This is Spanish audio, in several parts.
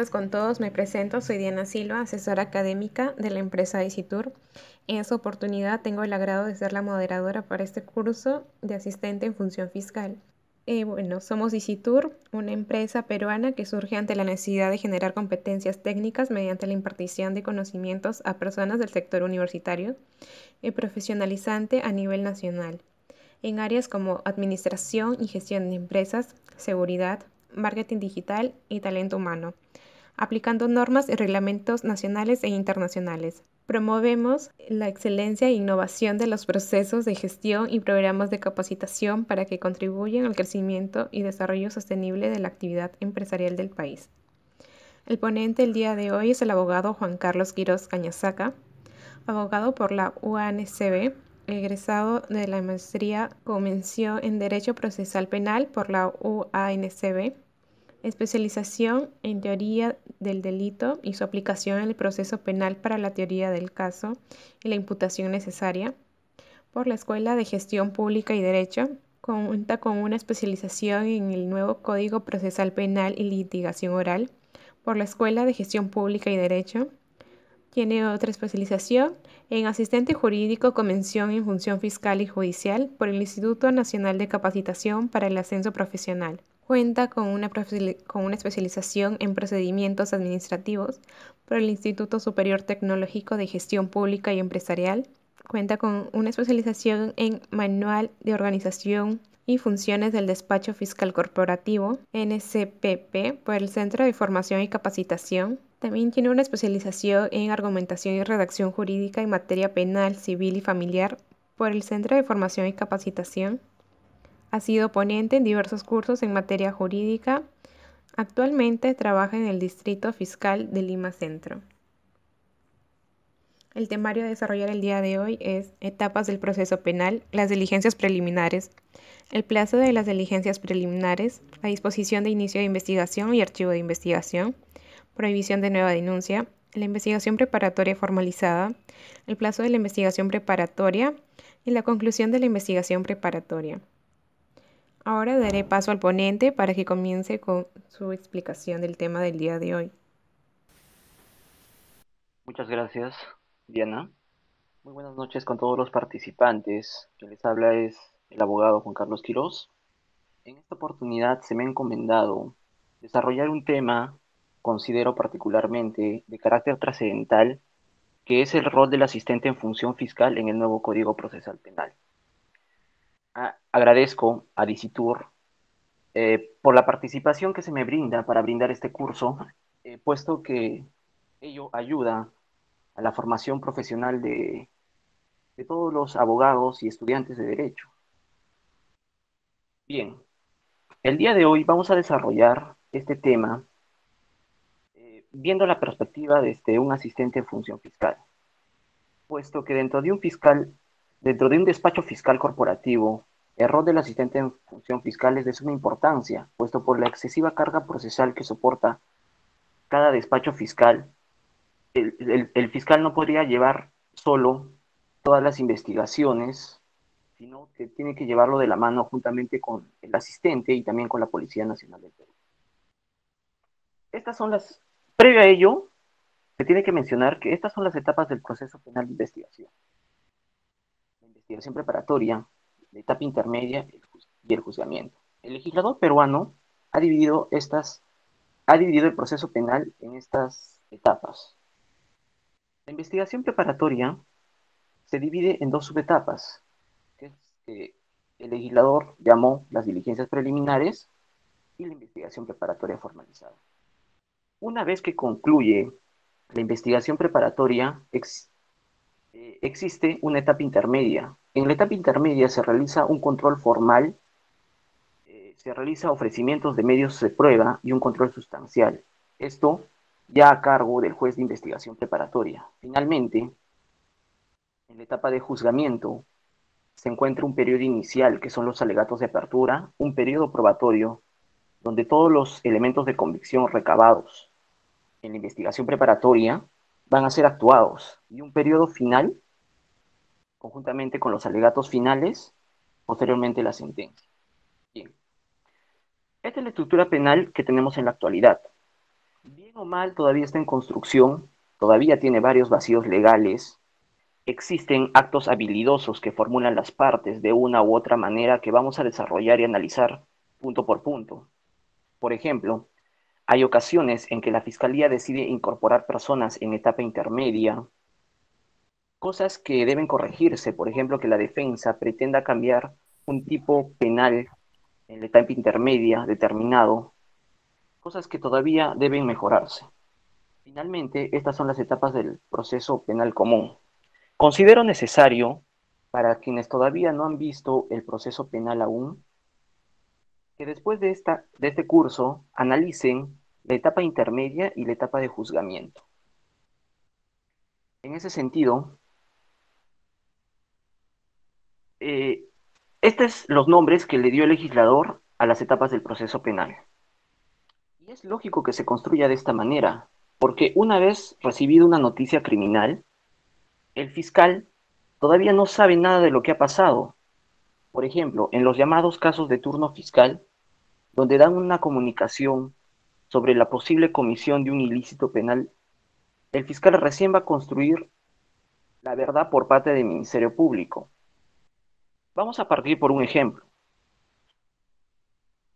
buenas con todos. Me presento, soy Diana Silva, asesora académica de la empresa Isitur. En esta oportunidad tengo el agrado de ser la moderadora para este curso de asistente en función fiscal. Somos Isitur, una empresa peruana que surge ante la necesidad de generar competencias técnicas mediante la impartición de conocimientos a personas del sector universitario y profesionalizante a nivel nacional, en áreas como administración y gestión de empresas, seguridad, marketing digital y talento humano, aplicando normas y reglamentos nacionales e internacionales. Promovemos la excelencia e innovación de los procesos de gestión y programas de capacitación para que contribuyan al crecimiento y desarrollo sostenible de la actividad empresarial del país. El ponente el día de hoy es el abogado Juan Carlos Quiroz Cañasaca, abogado por la UANCB, egresado de la maestría con mención en Derecho Procesal Penal por la UANCB, especialización en teoría del delito y su aplicación en el proceso penal para la teoría del caso y la imputación necesaria, por la Escuela de Gestión Pública y Derecho. Cuenta con una especialización en el nuevo Código Procesal Penal y Litigación Oral por la Escuela de Gestión Pública y Derecho. Tiene otra especialización en asistente jurídico con mención en función fiscal y judicial por el Instituto Nacional de Capacitación para el Ascenso Profesional. Cuenta con una especialización en procedimientos administrativos por el Instituto Superior Tecnológico de Gestión Pública y Empresarial. Cuenta con una especialización en Manual de Organización y Funciones del Despacho Fiscal Corporativo, NCPP, por el Centro de Formación y Capacitación. También tiene una especialización en Argumentación y Redacción Jurídica en materia penal, civil y familiar por el Centro de Formación y Capacitación. Ha sido ponente en diversos cursos en materia jurídica. Actualmente trabaja en el Distrito Fiscal de Lima Centro. El temario a desarrollar el día de hoy es etapas del proceso penal, las diligencias preliminares, el plazo de las diligencias preliminares, la disposición de inicio de investigación y archivo de investigación, prohibición de nueva denuncia, la investigación preparatoria formalizada, el plazo de la investigación preparatoria y la conclusión de la investigación preparatoria. Ahora daré paso al ponente para que comience con su explicación del tema del día de hoy. Muchas gracias, Diana. Muy buenas noches con todos los participantes. Quien les habla es el abogado Juan Carlos Quiroz. En esta oportunidad se me ha encomendado desarrollar un tema, considero particularmente de carácter trascendental, que es el rol del asistente en función fiscal en el nuevo Código Procesal Penal. Agradezco a Dicitur por la participación que se me brinda para brindar este curso, puesto que ello ayuda a la formación profesional de todos los abogados y estudiantes de derecho. Bien, el día de hoy vamos a desarrollar este tema viendo la perspectiva desde un asistente en función fiscal, puesto que dentro de un despacho fiscal corporativo, el rol del asistente en función fiscal es de suma importancia, puesto por la excesiva carga procesal que soporta cada despacho fiscal. El fiscal no podría llevar solo todas las investigaciones, sino que tiene que llevarlo de la mano juntamente con el asistente y también con la Policía Nacional del Perú. Estas son las, previo a ello, se tiene que mencionar que estas son las etapas del proceso penal de investigación. La investigación preparatoria, la etapa intermedia y el juzgamiento. El legislador peruano ha ha dividido el proceso penal en estas etapas. La investigación preparatoria se divide en dos subetapas, que es que el legislador llamó las diligencias preliminares y la investigación preparatoria formalizada. Una vez que concluye la investigación preparatoria, existe una etapa intermedia. En la etapa intermedia se realiza un control formal, se realiza ofrecimientos de medios de prueba y un control sustancial. Esto ya a cargo del juez de investigación preparatoria. Finalmente, en la etapa de juzgamiento, se encuentra un periodo inicial, que son los alegatos de apertura, un periodo probatorio, donde todos los elementos de convicción recabados en la investigación preparatoria van a ser actuados, y un periodo final, conjuntamente con los alegatos finales, posteriormente la sentencia. Bien, esta es la estructura penal que tenemos en la actualidad. Bien o mal, todavía está en construcción, todavía tiene varios vacíos legales, existen actos habilidosos que formulan las partes de una u otra manera que vamos a desarrollar y analizar punto por punto. Por ejemplo, hay ocasiones en que la Fiscalía decide incorporar personas en etapa intermedia, cosas que deben corregirse, por ejemplo, que la defensa pretenda cambiar un tipo penal en la etapa intermedia determinado, cosas que todavía deben mejorarse. Finalmente, estas son las etapas del proceso penal común. Considero necesario, para quienes todavía no han visto el proceso penal aún, que después de este curso analicen la etapa intermedia y la etapa de juzgamiento. En ese sentido, eh, estos son los nombres que le dio el legislador a las etapas del proceso penal. Y es lógico que se construya de esta manera, porque una vez recibido una noticia criminal, el fiscal todavía no sabe nada de lo que ha pasado. Por ejemplo, en los llamados casos de turno fiscal, donde dan una comunicación sobre la posible comisión de un ilícito penal, el fiscal recién va a construir la verdad por parte del Ministerio Público. Vamos a partir por un ejemplo.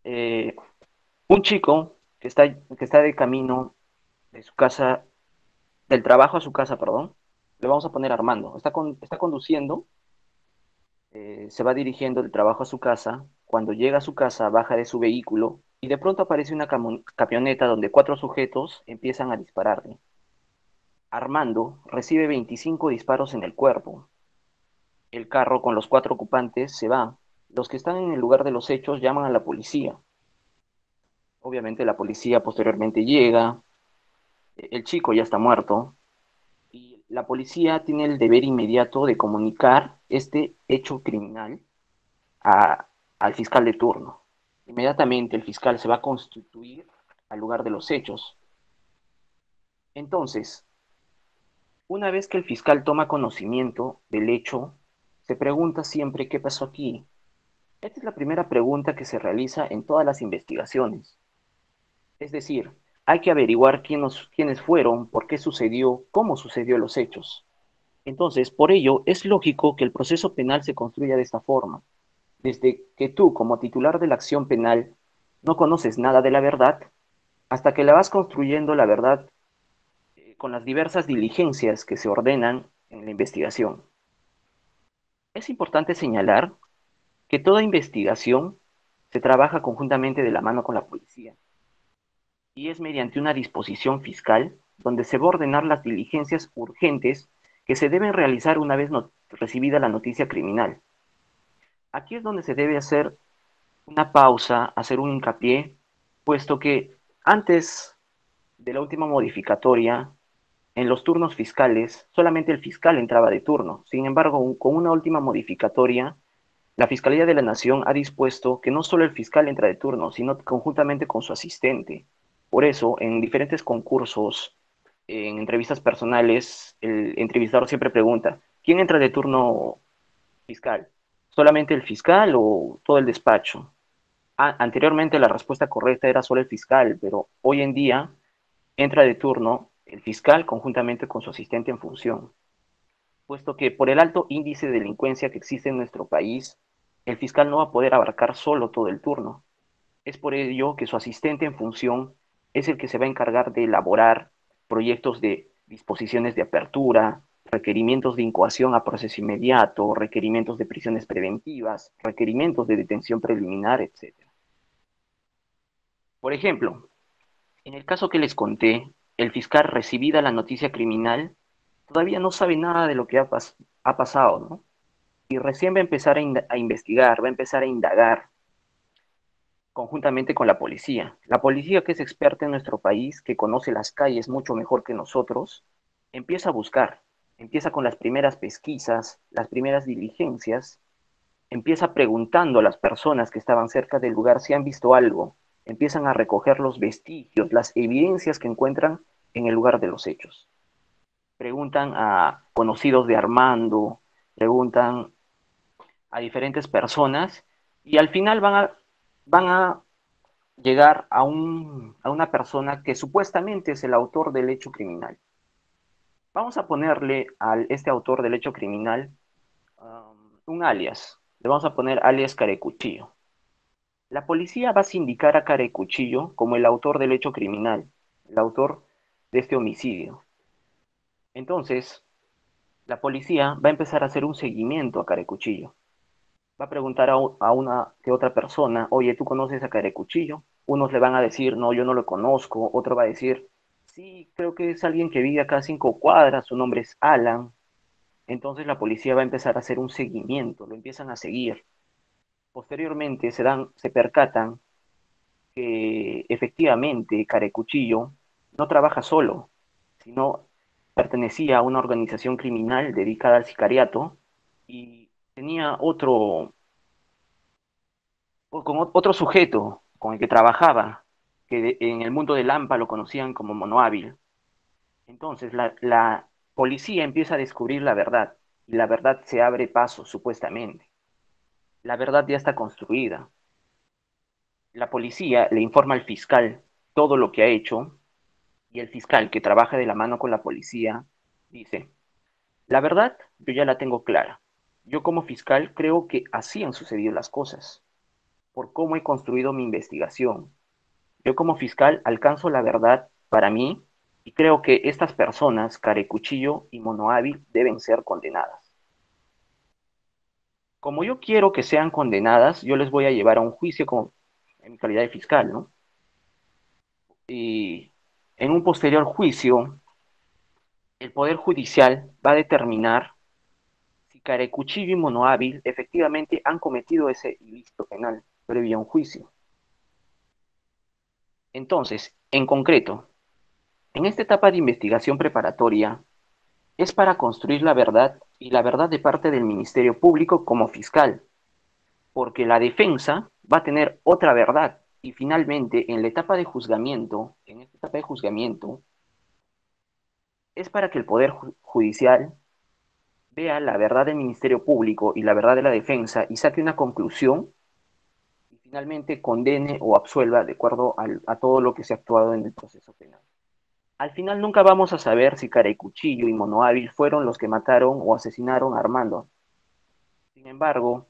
Eh, un chico que está de camino de su casa, del trabajo a su casa, perdón, le vamos a poner Armando, está conduciendo, se va dirigiendo del trabajo a su casa, cuando llega a su casa baja de su vehículo y de pronto aparece una camioneta donde cuatro sujetos empiezan a dispararle. Armando recibe 25 disparos en el cuerpo. El carro con los cuatro ocupantes se va. Los que están en el lugar de los hechos llaman a la policía. Obviamente la policía posteriormente llega, el chico ya está muerto y la policía tiene el deber inmediato de comunicar este hecho criminal a- al fiscal de turno. Inmediatamente el fiscal se va a constituir al lugar de los hechos. Entonces, una vez que el fiscal toma conocimiento del hecho, se pregunta siempre qué pasó aquí. Esta es la primera pregunta que se realiza en todas las investigaciones. Es decir, hay que averiguar quiénes fueron, por qué sucedió, cómo sucedió los hechos. Entonces, por ello, es lógico que el proceso penal se construya de esta forma. Desde que tú, como titular de la acción penal, no conoces nada de la verdad, hasta que la vas construyendo la verdad con las diversas diligencias que se ordenan en la investigación. Es importante señalar que toda investigación se trabaja conjuntamente de la mano con la policía y es mediante una disposición fiscal donde se va a ordenar las diligencias urgentes que se deben realizar una vez recibida la noticia criminal. Aquí es donde se debe hacer una pausa, hacer un hincapié, puesto que antes de la última modificatoria, en los turnos fiscales, solamente el fiscal entraba de turno. Sin embargo, con una última modificatoria, la Fiscalía de la Nación ha dispuesto que no solo el fiscal entra de turno, sino conjuntamente con su asistente. Por eso, en diferentes concursos, en entrevistas personales, el entrevistador siempre pregunta, ¿quién entra de turno fiscal? ¿Solamente el fiscal o todo el despacho? Anteriormente la respuesta correcta era solo el fiscal, pero hoy en día entra de turno el fiscal conjuntamente con su asistente en función, puesto que por el alto índice de delincuencia que existe en nuestro país, el fiscal no va a poder abarcar solo todo el turno. Es por ello que su asistente en función es el que se va a encargar de elaborar proyectos de disposiciones de apertura, requerimientos de incoación a proceso inmediato, requerimientos de prisiones preventivas, requerimientos de detención preliminar, etc. Por ejemplo, en el caso que les conté, el fiscal recibida la noticia criminal todavía no sabe nada de lo que ha pasado, ¿no? Y recién va a empezar a investigar, va a empezar a indagar conjuntamente con la policía. La policía, que es experta en nuestro país, que conoce las calles mucho mejor que nosotros, empieza a buscar, empieza con las primeras pesquisas, las primeras diligencias, empieza preguntando a las personas que estaban cerca del lugar si han visto algo, empiezan a recoger los vestigios, las evidencias que encuentran en el lugar de los hechos. Preguntan a conocidos de Armando, preguntan a diferentes personas y al final van a llegar a una persona que supuestamente es el autor del hecho criminal. Vamos a ponerle a este autor del hecho criminal un alias. Le vamos a poner alias Carecuchillo. La policía va a sindicar a Carecuchillo como el autor del hecho criminal, el autor de este homicidio. Entonces, la policía va a empezar a hacer un seguimiento a Carecuchillo. Va a preguntar a una que otra persona, oye, ¿tú conoces a Carecuchillo? Unos le van a decir, no, yo no lo conozco. Otro va a decir, sí, creo que es alguien que vive acá a 5 cuadras, su nombre es Alan. Entonces la policía va a empezar a hacer un seguimiento, lo empiezan a seguir. Posteriormente se percatan que efectivamente Carecuchillo no trabaja solo, sino pertenecía a una organización criminal dedicada al sicariato y tenía otro sujeto con el que trabajaba, que en el mundo de Lampa lo conocían como Mono Hábil. Entonces la policía empieza a descubrir la verdad y la verdad se abre paso supuestamente. La verdad ya está construida. La policía le informa al fiscal todo lo que ha hecho y el fiscal que trabaja de la mano con la policía dice, la verdad yo ya la tengo clara. Yo como fiscal creo que así han sucedido las cosas, por cómo he construido mi investigación. Yo como fiscal alcanzo la verdad para mí y creo que estas personas, Carecuchillo y Mono Hábil, deben ser condenadas. Como yo quiero que sean condenadas, yo les voy a llevar a un juicio en mi calidad de fiscal, ¿no? Y en un posterior juicio, el Poder Judicial va a determinar si Carecuchillo y Mono Hábil efectivamente han cometido ese ilícito penal previo a un juicio. Entonces, en concreto, en esta etapa de investigación preparatoria, es para construir la verdad y la verdad de parte del Ministerio Público como fiscal, porque la defensa va a tener otra verdad y finalmente en la etapa de juzgamiento, en esta etapa de juzgamiento, es para que el Poder Judicial vea la verdad del Ministerio Público y la verdad de la defensa y saque una conclusión y finalmente condene o absuelva de acuerdo a todo lo que se ha actuado en el proceso penal. Al final nunca vamos a saber si Carecuchillo y Mono Hábil fueron los que mataron o asesinaron a Armando. Sin embargo,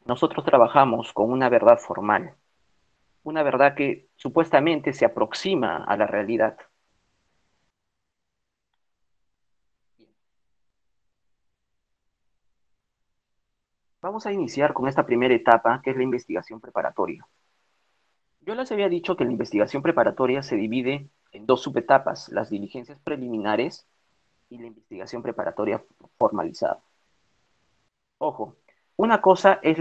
nosotros trabajamos con una verdad formal, una verdad que supuestamente se aproxima a la realidad. Vamos a iniciar con esta primera etapa, que es la investigación preparatoria. Yo les había dicho que la investigación preparatoria se divide en dos subetapas, las diligencias preliminares y la investigación preparatoria formalizada. Ojo, una cosa es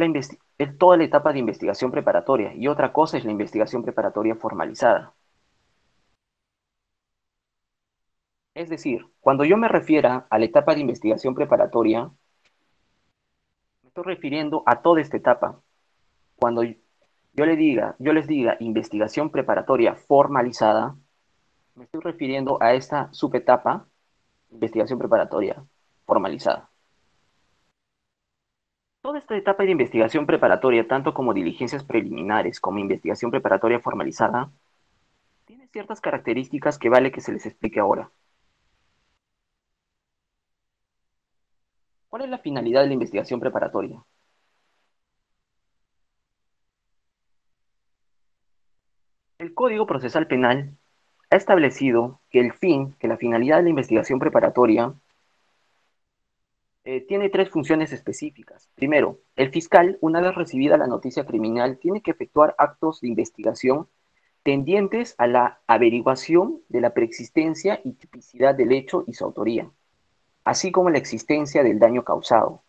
es toda la etapa de investigación preparatoria y otra cosa es la investigación preparatoria formalizada. Es decir, cuando yo me refiera a la etapa de investigación preparatoria, me estoy refiriendo a toda esta etapa. Cuando yo les diga investigación preparatoria formalizada, me estoy refiriendo a esta subetapa, investigación preparatoria formalizada. Toda esta etapa de investigación preparatoria, tanto como diligencias preliminares como investigación preparatoria formalizada, tiene ciertas características que vale que se les explique ahora. ¿Cuál es la finalidad de la investigación preparatoria? El Código Procesal Penal ha establecido que la finalidad de la investigación preparatoria tiene tres funciones específicas. Primero, el fiscal, una vez recibida la noticia criminal, tiene que efectuar actos de investigación tendientes a la averiguación de la preexistencia y tipicidad del hecho y su autoría, así como la existencia del daño causado.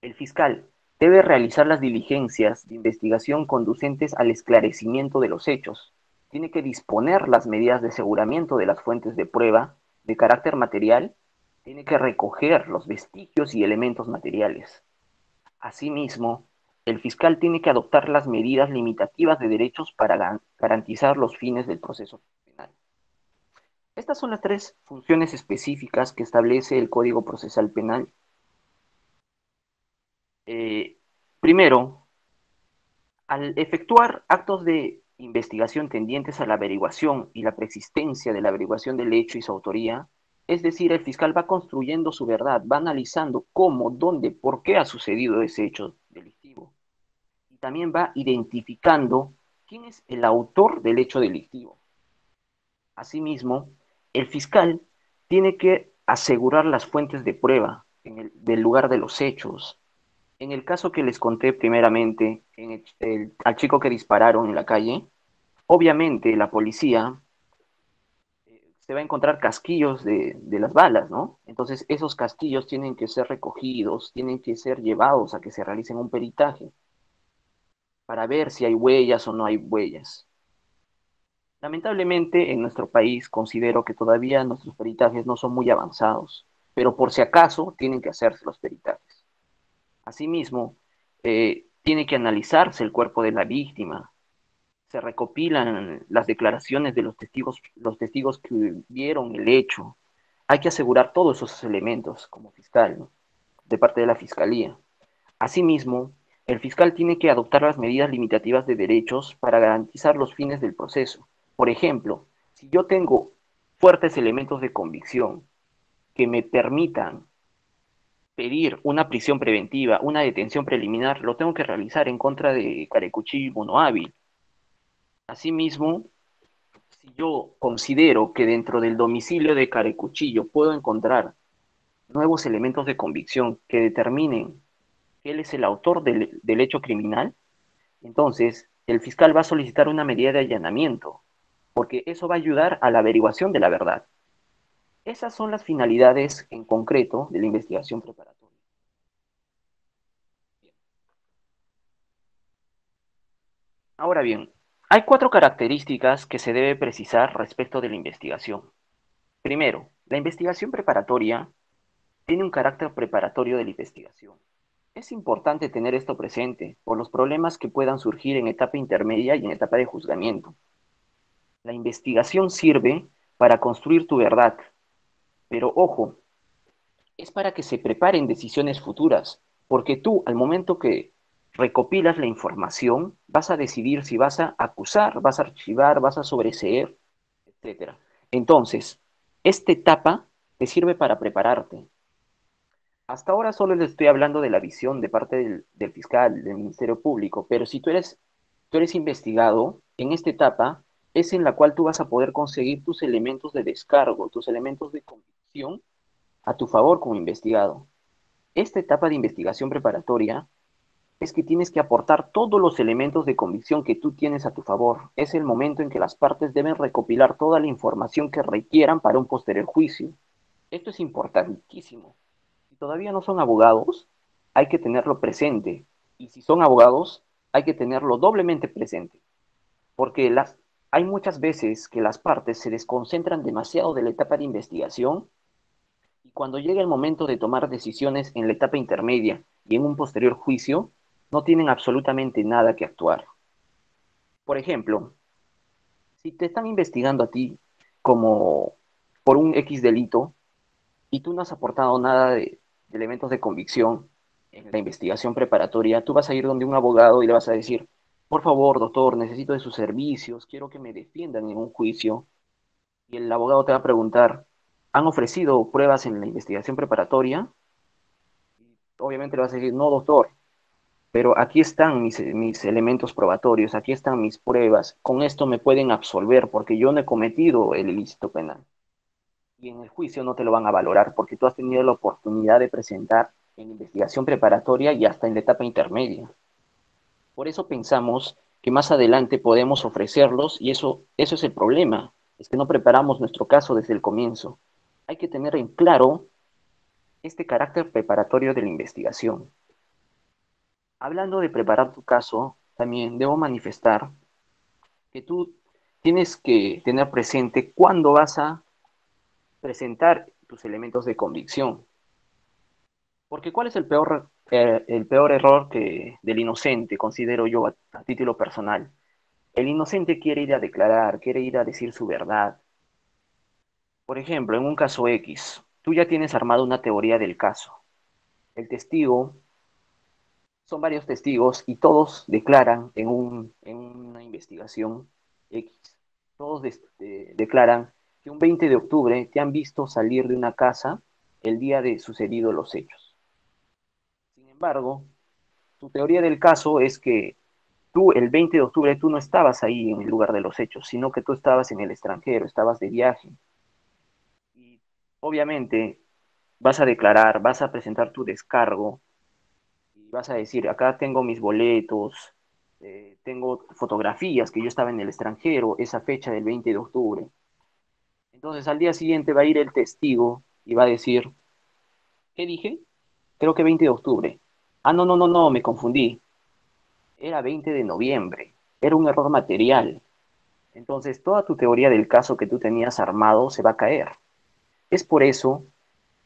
El fiscal debe realizar las diligencias de investigación conducentes al esclarecimiento de los hechos. Tiene que disponer las medidas de aseguramiento de las fuentes de prueba de carácter material. Tiene que recoger los vestigios y elementos materiales. Asimismo, el fiscal tiene que adoptar las medidas limitativas de derechos para garantizar los fines del proceso penal. Estas son las tres funciones específicas que establece el Código Procesal Penal. Eh, Primero, al efectuar actos de investigación tendientes a la averiguación y la persistencia de la averiguación del hecho y su autoría, es decir, el fiscal va construyendo su verdad, va analizando cómo, dónde, por qué ha sucedido ese hecho delictivo. Y también va identificando quién es el autor del hecho delictivo. Asimismo, el fiscal tiene que asegurar las fuentes de prueba del lugar de los hechos. En el caso que les conté primeramente, al chico que dispararon en la calle, obviamente la policía se va a encontrar casquillos de las balas, ¿no? Entonces esos casquillos tienen que ser recogidos, tienen que ser llevados a que se realicen un peritaje para ver si hay huellas o no hay huellas. Lamentablemente, en nuestro país considero que todavía nuestros peritajes no son muy avanzados, pero por si acaso tienen que hacerse los peritajes. Asimismo, tiene que analizarse el cuerpo de la víctima, se recopilan las declaraciones de los testigos que vieron el hecho. Hay que asegurar todos esos elementos como fiscal, ¿no? De parte de la fiscalía. Asimismo, el fiscal tiene que adoptar las medidas limitativas de derechos para garantizar los fines del proceso. Por ejemplo, si yo tengo fuertes elementos de convicción que me permitan pedir una prisión preventiva, una detención preliminar, lo tengo que realizar en contra de Carecuchillo y Mono Hábil. Asimismo, si yo considero que dentro del domicilio de Carecuchillo puedo encontrar nuevos elementos de convicción que determinen que él es el autor del hecho criminal, entonces el fiscal va a solicitar una medida de allanamiento, porque eso va a ayudar a la averiguación de la verdad. Esas son las finalidades en concreto de la investigación preparatoria. Ahora bien, hay cuatro características que se debe precisar respecto de la investigación. Primero, la investigación preparatoria tiene un carácter preparatorio de la investigación. Es importante tener esto presente por los problemas que puedan surgir en etapa intermedia y en etapa de juzgamiento. La investigación sirve para construir tu verdad, pero ojo, es para que se preparen decisiones futuras, porque tú al momento que recopilas la información vas a decidir si vas a acusar, vas a archivar, vas a sobreseer, etcétera. Entonces, esta etapa te sirve para prepararte. Hasta ahora solo les estoy hablando de la visión de parte del fiscal, del Ministerio Público, pero si tú eres investigado, en esta etapa es en la cual tú vas a poder conseguir tus elementos de descargo, tus elementos de convicción a tu favor como investigado. Esta etapa de investigación preparatoria es que tienes que aportar todos los elementos de convicción que tú tienes a tu favor. Es el momento en que las partes deben recopilar toda la información que requieran para un posterior juicio. Esto es importantísimo. Si todavía no son abogados, hay que tenerlo presente. Y si son abogados, hay que tenerlo doblemente presente. Porque hay muchas veces que las partes se desconcentran demasiado de la etapa de investigación y cuando llega el momento de tomar decisiones en la etapa intermedia y en un posterior juicio, no tienen absolutamente nada que actuar. Por ejemplo, si te están investigando a ti como por un X delito y tú no has aportado nada de elementos de convicción en la investigación preparatoria, tú vas a ir donde un abogado y le vas a decir, por favor, doctor, necesito de sus servicios, quiero que me defiendan en un juicio. Y el abogado te va a preguntar, ¿han ofrecido pruebas en la investigación preparatoria? Obviamente le vas a decir, no, doctor, pero aquí están mis elementos probatorios, aquí están mis pruebas, con esto me pueden absolver porque yo no he cometido el ilícito penal. Y en el juicio no te lo van a valorar porque tú has tenido la oportunidad de presentar en investigación preparatoria y hasta en la etapa intermedia. Por eso pensamos que más adelante podemos ofrecerlos y eso es el problema, es que no preparamos nuestro caso desde el comienzo. Hay que tener en claro este carácter preparatorio de la investigación. Hablando de preparar tu caso, también debo manifestar que tú tienes que tener presente cuándo vas a presentar tus elementos de convicción. Porque ¿cuál es el peor error del inocente, considero yo a título personal? El inocente quiere ir a declarar, quiere ir a decir su verdad. Por ejemplo, en un caso X, tú ya tienes armado una teoría del caso. El testigo, son varios testigos y todos declaran en una investigación X. Todos declaran que un 20 de octubre te han visto salir de una casa el día de sucedido los hechos. Sin embargo, tu teoría del caso es que tú el 20 de octubre tú no estabas ahí en el lugar de los hechos, sino que tú estabas en el extranjero, estabas de viaje. Y obviamente vas a declarar, vas a presentar tu descargo y vas a decir, acá tengo mis boletos, tengo fotografías que yo estaba en el extranjero, esa fecha del 20 de octubre. Entonces al día siguiente va a ir el testigo y va a decir, ¿qué dije? Creo que 20 de octubre. Ah, no, no, no, no, me confundí. Era 20 de noviembre. Era un error material. Entonces toda tu teoría del caso que tú tenías armado se va a caer. Es por eso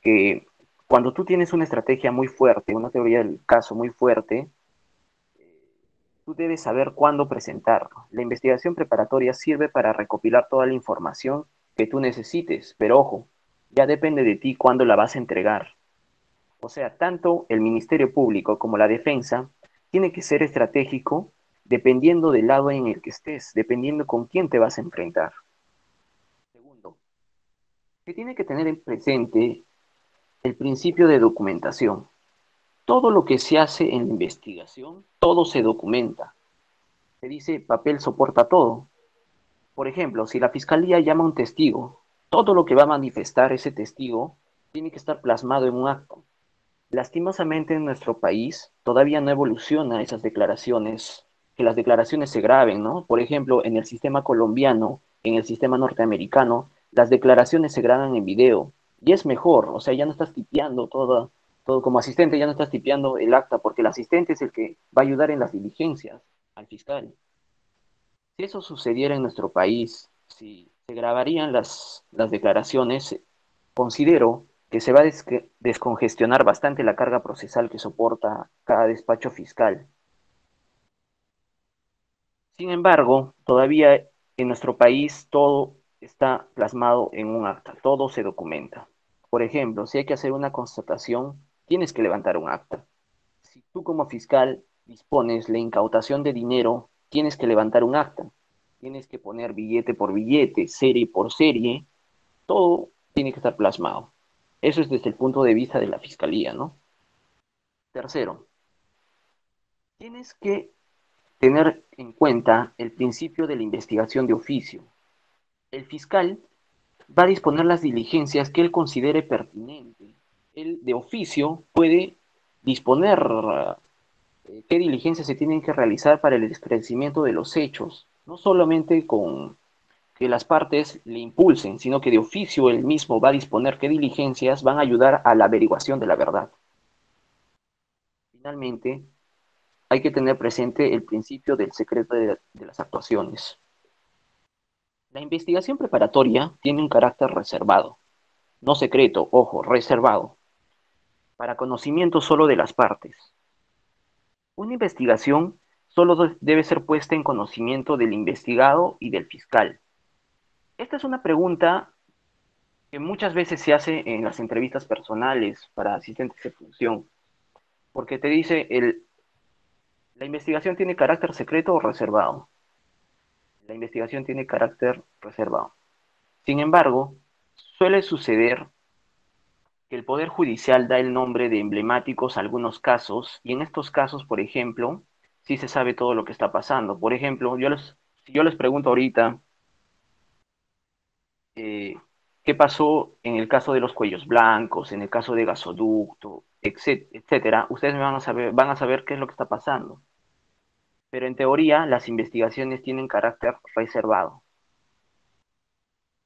que cuando tú tienes una estrategia muy fuerte, una teoría del caso muy fuerte, tú debes saber cuándo presentarlo. La investigación preparatoria sirve para recopilar toda la información que tú necesites, pero ojo, ya depende de ti cuándo la vas a entregar. O sea, tanto el Ministerio Público como la defensa tiene que ser estratégico dependiendo del lado en el que estés, dependiendo con quién te vas a enfrentar. Segundo, se tiene que tener en presente el principio de documentación. Todo lo que se hace en la investigación, todo se documenta. Se dice papel soporta todo. Por ejemplo, si la fiscalía llama a un testigo, todo lo que va a manifestar ese testigo tiene que estar plasmado en un acto. Lastimosamente en nuestro país todavía no evoluciona esas declaraciones, que las declaraciones se graben, ¿no? Por ejemplo, en el sistema colombiano, en el sistema norteamericano, las declaraciones se graban en video y es mejor, o sea, ya no estás tipeando todo como asistente, ya no estás tipeando el acta porque el asistente es el que va a ayudar en las diligencias al fiscal. Si eso sucediera en nuestro país, si se grabarían las declaraciones, considero que se va a descongestionar bastante la carga procesal que soporta cada despacho fiscal. Sin embargo, todavía en nuestro país todo está plasmado en un acta, todo se documenta. Por ejemplo, si hay que hacer una constatación, tienes que levantar un acta. Si tú como fiscal dispones la incautación de dinero, tienes que levantar un acta. Tienes que poner billete por billete, serie por serie, todo tiene que estar plasmado. Eso es desde el punto de vista de la fiscalía, ¿no? Tercero, tienes que tener en cuenta el principio de la investigación de oficio. El fiscal va a disponer las diligencias que él considere pertinente. Él de oficio puede disponer qué diligencias se tienen que realizar para el esclarecimiento de los hechos, no solamente con que las partes le impulsen, sino que de oficio él mismo va a disponer qué diligencias van a ayudar a la averiguación de la verdad. Finalmente, hay que tener presente el principio del secreto de las actuaciones. La investigación preparatoria tiene un carácter reservado, no secreto, ojo, reservado, para conocimiento solo de las partes. Una investigación solo debe ser puesta en conocimiento del investigado y del fiscal. Esta es una pregunta que muchas veces se hace en las entrevistas personales para asistentes de función, porque te dice, la investigación tiene carácter secreto o reservado. La investigación tiene carácter reservado. Sin embargo, suele suceder que el Poder Judicial da el nombre de emblemáticos a algunos casos, y en estos casos, por ejemplo, sí se sabe todo lo que está pasando. Por ejemplo, si yo les pregunto ahorita, eh, qué pasó en el caso de los cuellos blancos, en el caso de gasoducto, etcétera, ustedes van a saber qué es lo que está pasando. Pero en teoría, las investigaciones tienen carácter reservado.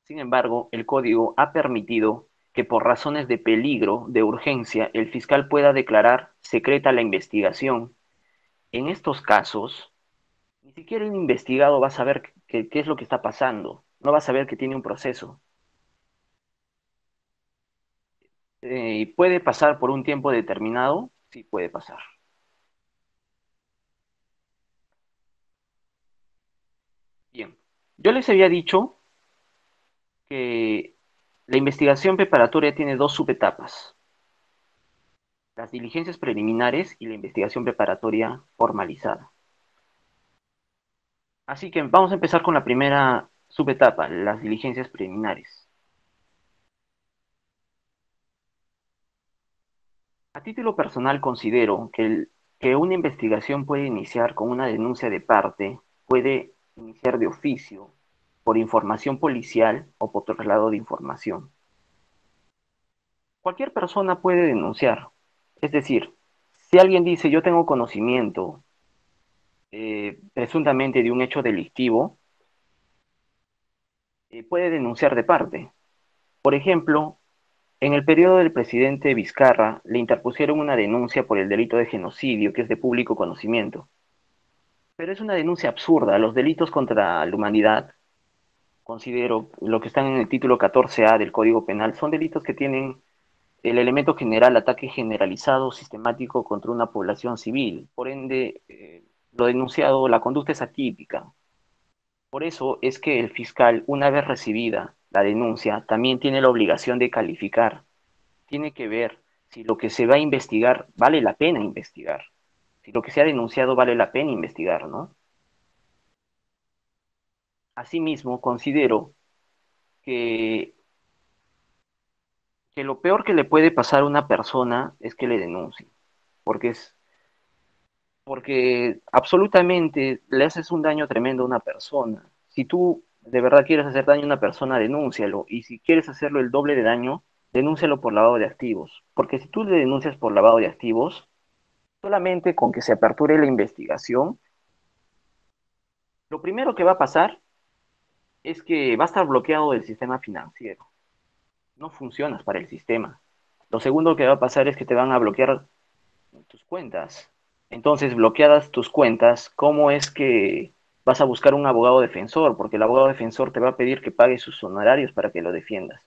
Sin embargo, el código ha permitido que por razones de peligro, de urgencia, el fiscal pueda declarar secreta la investigación. En estos casos, ni siquiera el investigado va a saber qué es lo que está pasando, no va a saber que tiene un proceso. ¿Puede pasar por un tiempo determinado? Sí, puede pasar. Bien, yo les había dicho que la investigación preparatoria tiene dos subetapas, las diligencias preliminares y la investigación preparatoria formalizada. Así que vamos a empezar con la primera subetapa, las diligencias preliminares. A título personal considero que una investigación puede iniciar con una denuncia de parte, puede iniciar de oficio, por información policial o por traslado de información. Cualquier persona puede denunciar. Es decir, si alguien dice yo tengo conocimiento presuntamente de un hecho delictivo, puede denunciar de parte. Por ejemplo, en el periodo del presidente Vizcarra le interpusieron una denuncia por el delito de genocidio, que es de público conocimiento. Pero es una denuncia absurda. Los delitos contra la humanidad, considero, lo que están en el título 14A del Código Penal, son delitos que tienen el elemento general, ataque generalizado, sistemático contra una población civil. Por ende, lo denunciado, la conducta es atípica. Por eso es que el fiscal, una vez recibida la denuncia, también tiene la obligación de calificar. Tiene que ver si lo que se va a investigar vale la pena investigar. Si lo que se ha denunciado vale la pena investigar, ¿no? Asimismo, considero que, que lo peor que le puede pasar a una persona es que le denuncie, porque porque absolutamente le haces un daño tremendo a una persona. Si tú de verdad quieres hacer daño a una persona, denúncialo. Y si quieres hacerlo el doble de daño, denúncialo por lavado de activos. Porque si tú le denuncias por lavado de activos, solamente con que se aperture la investigación, lo primero que va a pasar es que va a estar bloqueado del sistema financiero. No funcionas para el sistema. Lo segundo que va a pasar es que te van a bloquear tus cuentas. Entonces, bloqueadas tus cuentas, ¿cómo es que vas a buscar un abogado defensor? Porque el abogado defensor te va a pedir que pagues sus honorarios para que lo defiendas.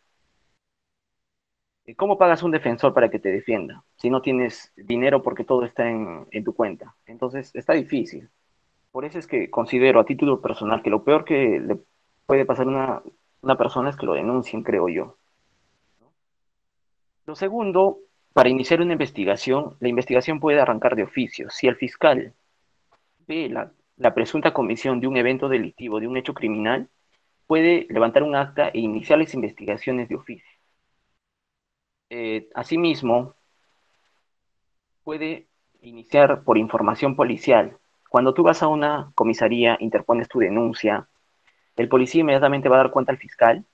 ¿Y cómo pagas un defensor para que te defienda si no tienes dinero porque todo está en tu cuenta? Entonces, está difícil. Por eso es que considero a título personal que lo peor que le puede pasar a una persona es que lo denuncien, creo yo. Lo segundo, para iniciar una investigación, la investigación puede arrancar de oficio. Si el fiscal ve la presunta comisión de un evento delictivo, de un hecho criminal, puede levantar un acta e iniciar las investigaciones de oficio. Asimismo, puede iniciar por información policial. Cuando tú vas a una comisaría, interpones tu denuncia, el policía inmediatamente va a dar cuenta al fiscal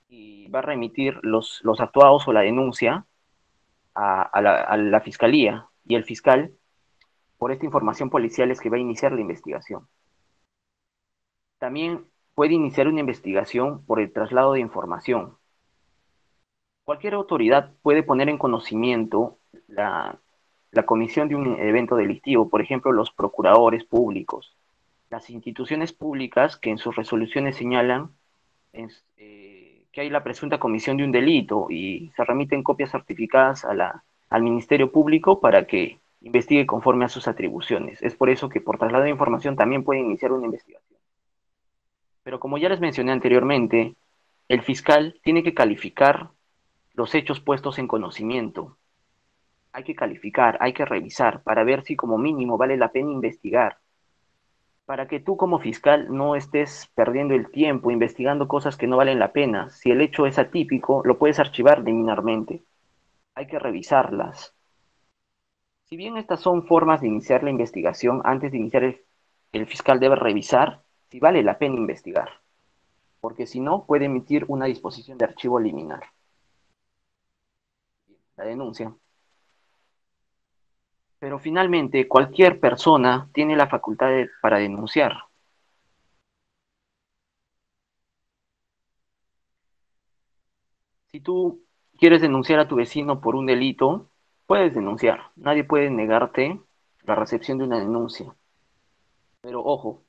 y va a remitir los actuados o la denuncia a la fiscalía. Y el fiscal, por esta información policial, es que va a iniciar la investigación. También puede iniciar una investigación por el traslado de información. Cualquier autoridad puede poner en conocimiento la comisión de un evento delictivo, por ejemplo, los procuradores públicos, las instituciones públicas que en sus resoluciones señalan que hay la presunta comisión de un delito y se remiten copias certificadas al Ministerio Público para que investigue conforme a sus atribuciones. Es por eso que por traslado de información también puede iniciar una investigación. Pero como ya les mencioné anteriormente, el fiscal tiene que calificar los hechos puestos en conocimiento. Hay que calificar, hay que revisar para ver si como mínimo vale la pena investigar, para que tú como fiscal no estés perdiendo el tiempo investigando cosas que no valen la pena. Si el hecho es atípico, lo puedes archivar liminarmente. Hay que revisarlas. Si bien estas son formas de iniciar la investigación, antes de iniciar el fiscal debe revisar si vale la pena investigar, porque si no puede emitir una disposición de archivo liminar. La denuncia. Pero finalmente, cualquier persona tiene la facultad para denunciar. Si tú quieres denunciar a tu vecino por un delito, puedes denunciar. Nadie puede negarte la recepción de una denuncia. Pero ojo,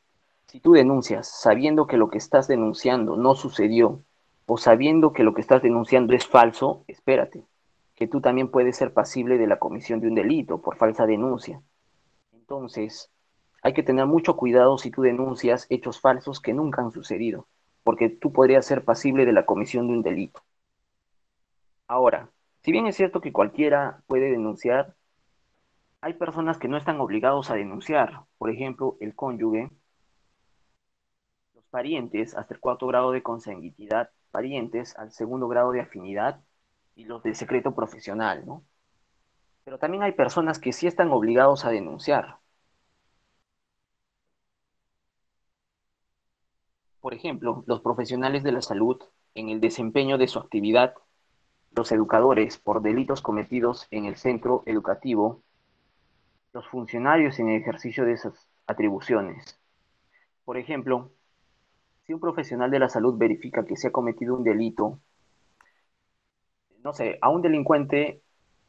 si tú denuncias sabiendo que lo que estás denunciando no sucedió o sabiendo que lo que estás denunciando es falso, espérate, que tú también puedes ser pasible de la comisión de un delito por falsa denuncia. Entonces, hay que tener mucho cuidado si tú denuncias hechos falsos que nunca han sucedido, porque tú podrías ser pasible de la comisión de un delito. Ahora, si bien es cierto que cualquiera puede denunciar, hay personas que no están obligados a denunciar. Por ejemplo, el cónyuge. parientes hasta el cuarto grado de consanguinidad, parientes al segundo grado de afinidad y los de secreto profesional, ¿no? Pero también hay personas que sí están obligados a denunciar. Por ejemplo, los profesionales de la salud en el desempeño de su actividad, los educadores por delitos cometidos en el centro educativo, los funcionarios en el ejercicio de esas atribuciones. Por ejemplo, si un profesional de la salud verifica que se ha cometido un delito, no sé, a un delincuente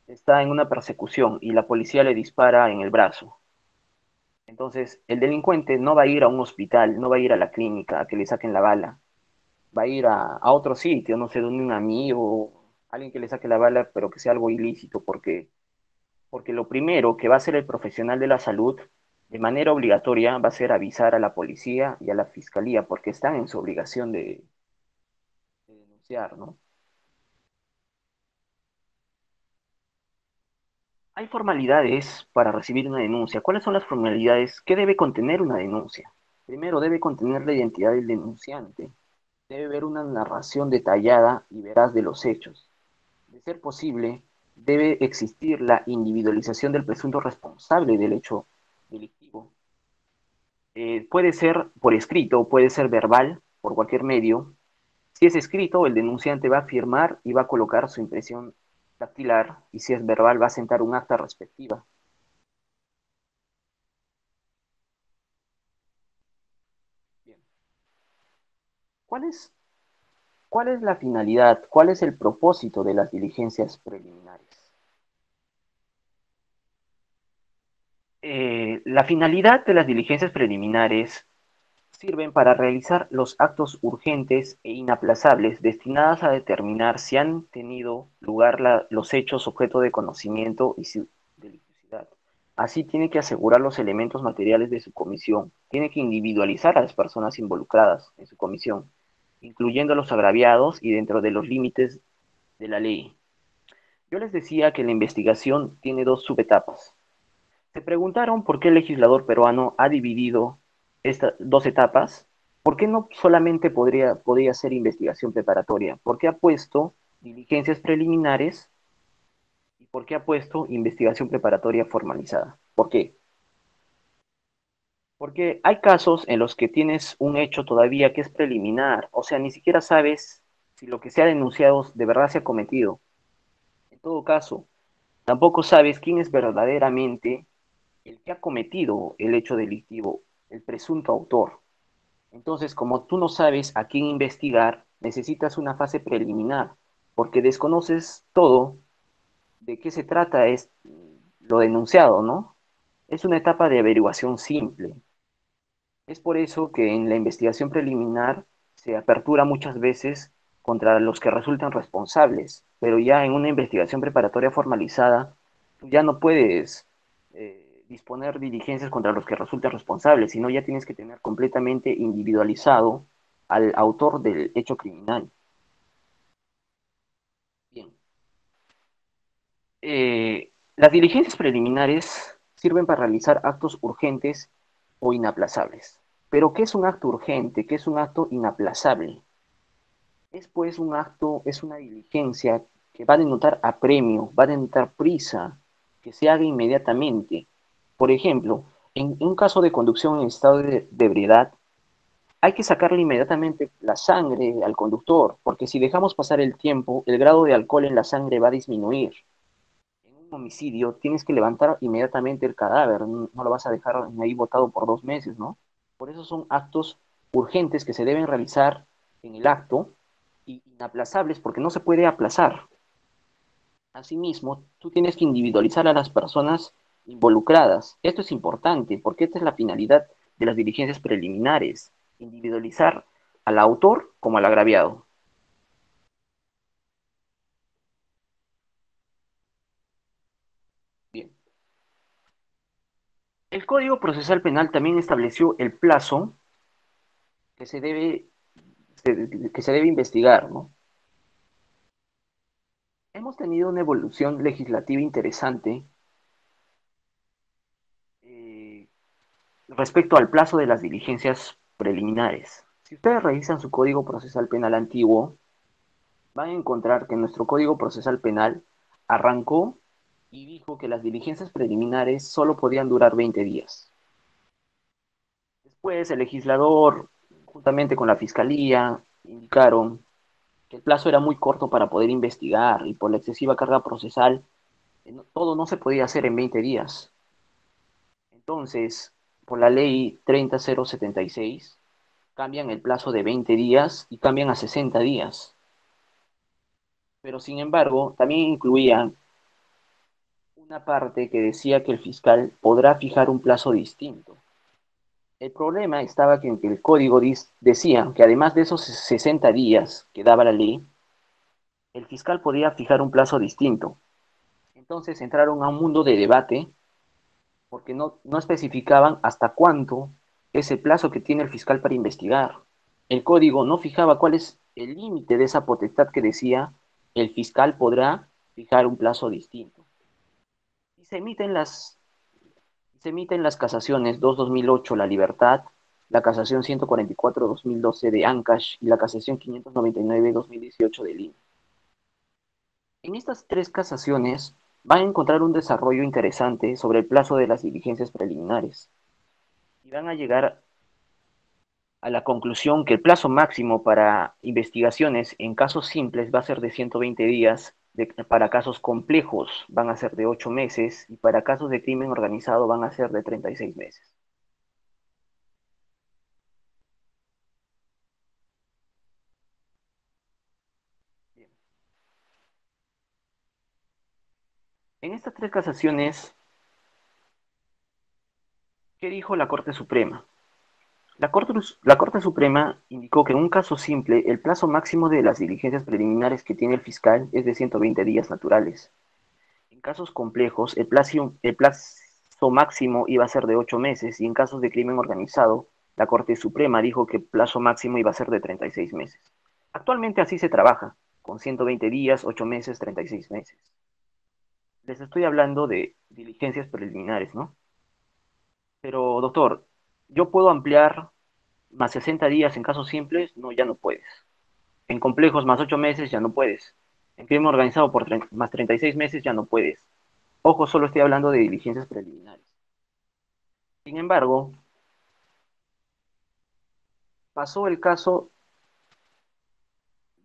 está en una persecución y la policía le dispara en el brazo. Entonces, el delincuente no va a ir a un hospital, no va a ir a la clínica a que le saquen la bala, va a ir a otro sitio, no sé, donde un amigo, alguien que le saque la bala, pero que sea algo ilícito, porque lo primero que va a hacer el profesional de la salud, de manera obligatoria, va a ser avisar a la policía y a la fiscalía, porque están en su obligación de denunciar, ¿no? Hay formalidades para recibir una denuncia. ¿Cuáles son las formalidades? ¿Qué debe contener una denuncia? Primero, debe contener la identidad del denunciante. Debe haber una narración detallada y veraz de los hechos. De ser posible, debe existir la individualización del presunto responsable del hecho delictivo. Puede ser por escrito, puede ser verbal, por cualquier medio. Si es escrito, el denunciante va a firmar y va a colocar su impresión dactilar, y si es verbal, va a sentar un acta respectiva. Bien. ¿Cuál es, ¿Cuál es la finalidad, cuál es el propósito de las diligencias preliminares? La finalidad de las diligencias preliminares sirven para realizar los actos urgentes e inaplazables destinados a determinar si han tenido lugar los hechos objeto de conocimiento y su delictuosidad. Así tiene que asegurar los elementos materiales de su comisión, tiene que individualizar a las personas involucradas en su comisión, incluyendo a los agraviados y dentro de los límites de la ley. Yo les decía que la investigación tiene dos subetapas. Se preguntaron por qué el legislador peruano ha dividido estas dos etapas. ¿Por qué no solamente podría ser investigación preparatoria? ¿Por qué ha puesto diligencias preliminares y por qué ha puesto investigación preparatoria formalizada? ¿Por qué? Porque hay casos en los que tienes un hecho todavía que es preliminar, o sea, ni siquiera sabes si lo que se ha denunciado de verdad se ha cometido. En todo caso, tampoco sabes quién es verdaderamente el que ha cometido el hecho delictivo, el presunto autor. Entonces, como tú no sabes a quién investigar, necesitas una fase preliminar, porque desconoces todo de qué se trata es lo denunciado, ¿no? Es una etapa de averiguación simple. Es por eso que en la investigación preliminar se apertura muchas veces contra los que resultan responsables, pero ya en una investigación preparatoria formalizada, tú ya no puedes disponer diligencias contra los que resulten responsables, sino ya tienes que tener completamente individualizado al autor del hecho criminal. Bien. Las diligencias preliminares sirven para realizar actos urgentes o inaplazables. Pero, ¿qué es un acto urgente? ¿Qué es un acto inaplazable? Es pues un acto, es una diligencia que va a denotar apremio, va a denotar prisa, que se haga inmediatamente. Por ejemplo, en un caso de conducción en estado de ebriedad, hay que sacarle inmediatamente la sangre al conductor, porque si dejamos pasar el tiempo, el grado de alcohol en la sangre va a disminuir. En un homicidio tienes que levantar inmediatamente el cadáver, no lo vas a dejar ahí botado por 2 meses, ¿no? Por eso son actos urgentes que se deben realizar en el acto y inaplazables porque no se puede aplazar. Asimismo, tú tienes que individualizar a las personas involucradas. Esto es importante porque esta es la finalidad de las diligencias preliminares, individualizar al autor como al agraviado. Bien. El Código Procesal Penal también estableció el plazo que se debe investigar, ¿no? Hemos tenido una evolución legislativa interesante respecto al plazo de las diligencias preliminares. Si ustedes revisan su Código Procesal Penal antiguo, van a encontrar que nuestro Código Procesal Penal arrancó y dijo que las diligencias preliminares solo podían durar 20 días. Después, el legislador, juntamente con la Fiscalía, indicaron que el plazo era muy corto para poder investigar y por la excesiva carga procesal, todo no se podía hacer en 20 días. Entonces, por la ley 30076, cambian el plazo de 20 días y cambian a 60 días. Pero sin embargo, también incluían una parte que decía que el fiscal podrá fijar un plazo distinto. El problema estaba en que el código decía que además de esos 60 días que daba la ley, el fiscal podía fijar un plazo distinto. Entonces entraron a un mundo de debate porque no especificaban hasta cuánto es el plazo que tiene el fiscal para investigar. El código no fijaba cuál es el límite de esa potestad que decía el fiscal podrá fijar un plazo distinto. Y se emiten las casaciones 2-2008, La Libertad, la casación 144-2012 de Ancash y la casación 599-2018 de Lima. En estas tres casaciones van a encontrar un desarrollo interesante sobre el plazo de las diligencias preliminares y van a llegar a la conclusión que el plazo máximo para investigaciones en casos simples va a ser de 120 días, para casos complejos van a ser de 8 meses y para casos de crimen organizado van a ser de 36 meses. Bien. En estas tres casaciones, ¿qué dijo la Corte Suprema? La Corte Suprema indicó que en un caso simple, el plazo máximo de las diligencias preliminares que tiene el fiscal es de 120 días naturales. En casos complejos, el plazo máximo iba a ser de 8 meses y en casos de crimen organizado, la Corte Suprema dijo que el plazo máximo iba a ser de 36 meses. Actualmente así se trabaja, con 120 días, 8 meses, 36 meses. Les estoy hablando de diligencias preliminares, ¿no? Pero, doctor, ¿yo puedo ampliar más 60 días en casos simples? No, ya no puedes. En complejos más 8 meses ya no puedes. En crimen organizado por más 36 meses ya no puedes. Ojo, solo estoy hablando de diligencias preliminares. Sin embargo, pasó el caso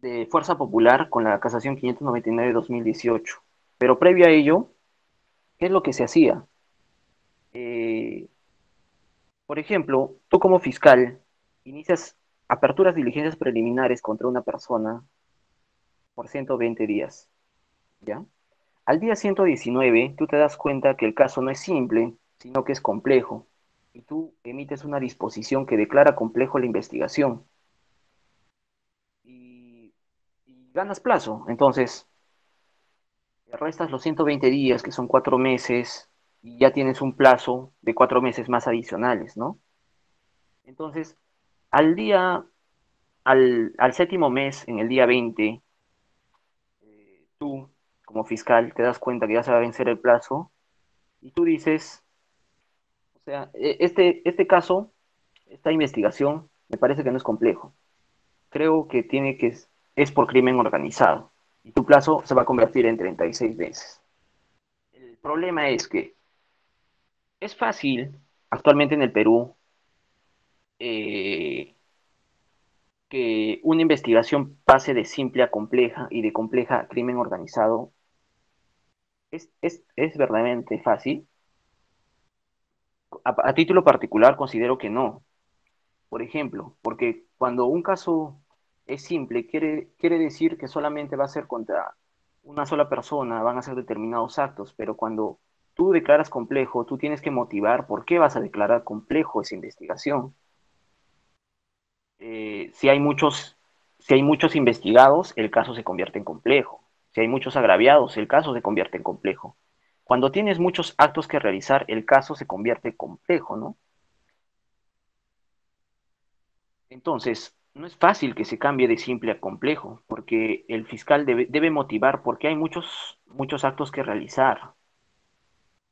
de Fuerza Popular con la casación 599-2018. Pero previo a ello, ¿qué es lo que se hacía? Eh, por ejemplo, tú como fiscal inicias aperturas de diligencias preliminares contra una persona por 120 días, ¿ya? Al día 119, tú te das cuenta que el caso no es simple, sino que es complejo, y tú emites una disposición que declara complejo la investigación y, y ganas plazo. Entonces, restas los 120 días, que son 4 meses, y ya tienes un plazo de 4 meses más adicionales, ¿no? Entonces, al día, al séptimo mes, en el día 20, tú, como fiscal, te das cuenta que ya se va a vencer el plazo, y tú dices, o sea, este caso, esta investigación, me parece que no es complejo. Creo que es por crimen organizado, y tu plazo se va a convertir en 36 meses. El problema es que es fácil actualmente en el Perú eh, que una investigación pase de simple a compleja y de compleja a crimen organizado. Es verdaderamente fácil. A título particular considero que no. Por ejemplo, porque cuando un caso es simple, quiere decir que solamente va a ser contra una sola persona, van a ser determinados actos, pero cuando tú declaras complejo, tú tienes que motivar por qué vas a declarar complejo esa investigación. Si hay muchos investigados, el caso se convierte en complejo. Si hay muchos agraviados, el caso se convierte en complejo. Cuando tienes muchos actos que realizar, el caso se convierte en complejo, ¿no? Entonces, no es fácil que se cambie de simple a complejo, porque el fiscal debe motivar porque hay muchos actos que realizar.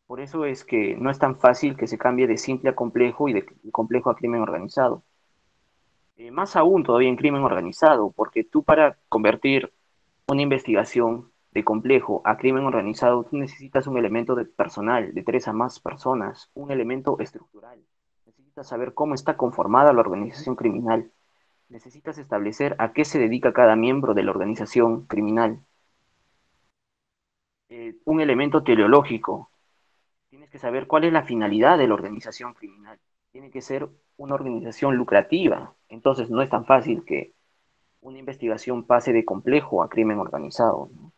Por eso es que no es tan fácil que se cambie de simple a complejo y de complejo a crimen organizado. Más aún todavía en crimen organizado, porque tú para convertir una investigación de complejo a crimen organizado, tú necesitas un elemento de personal, de tres a más personas, un elemento estructural. Necesitas saber cómo está conformada la organización criminal. Necesitas establecer a qué se dedica cada miembro de la organización criminal. Un elemento teleológico. Tienes que saber cuál es la finalidad de la organización criminal. Tiene que ser una organización lucrativa. Entonces no es tan fácil que una investigación pase de complejo a crimen organizado, ¿no?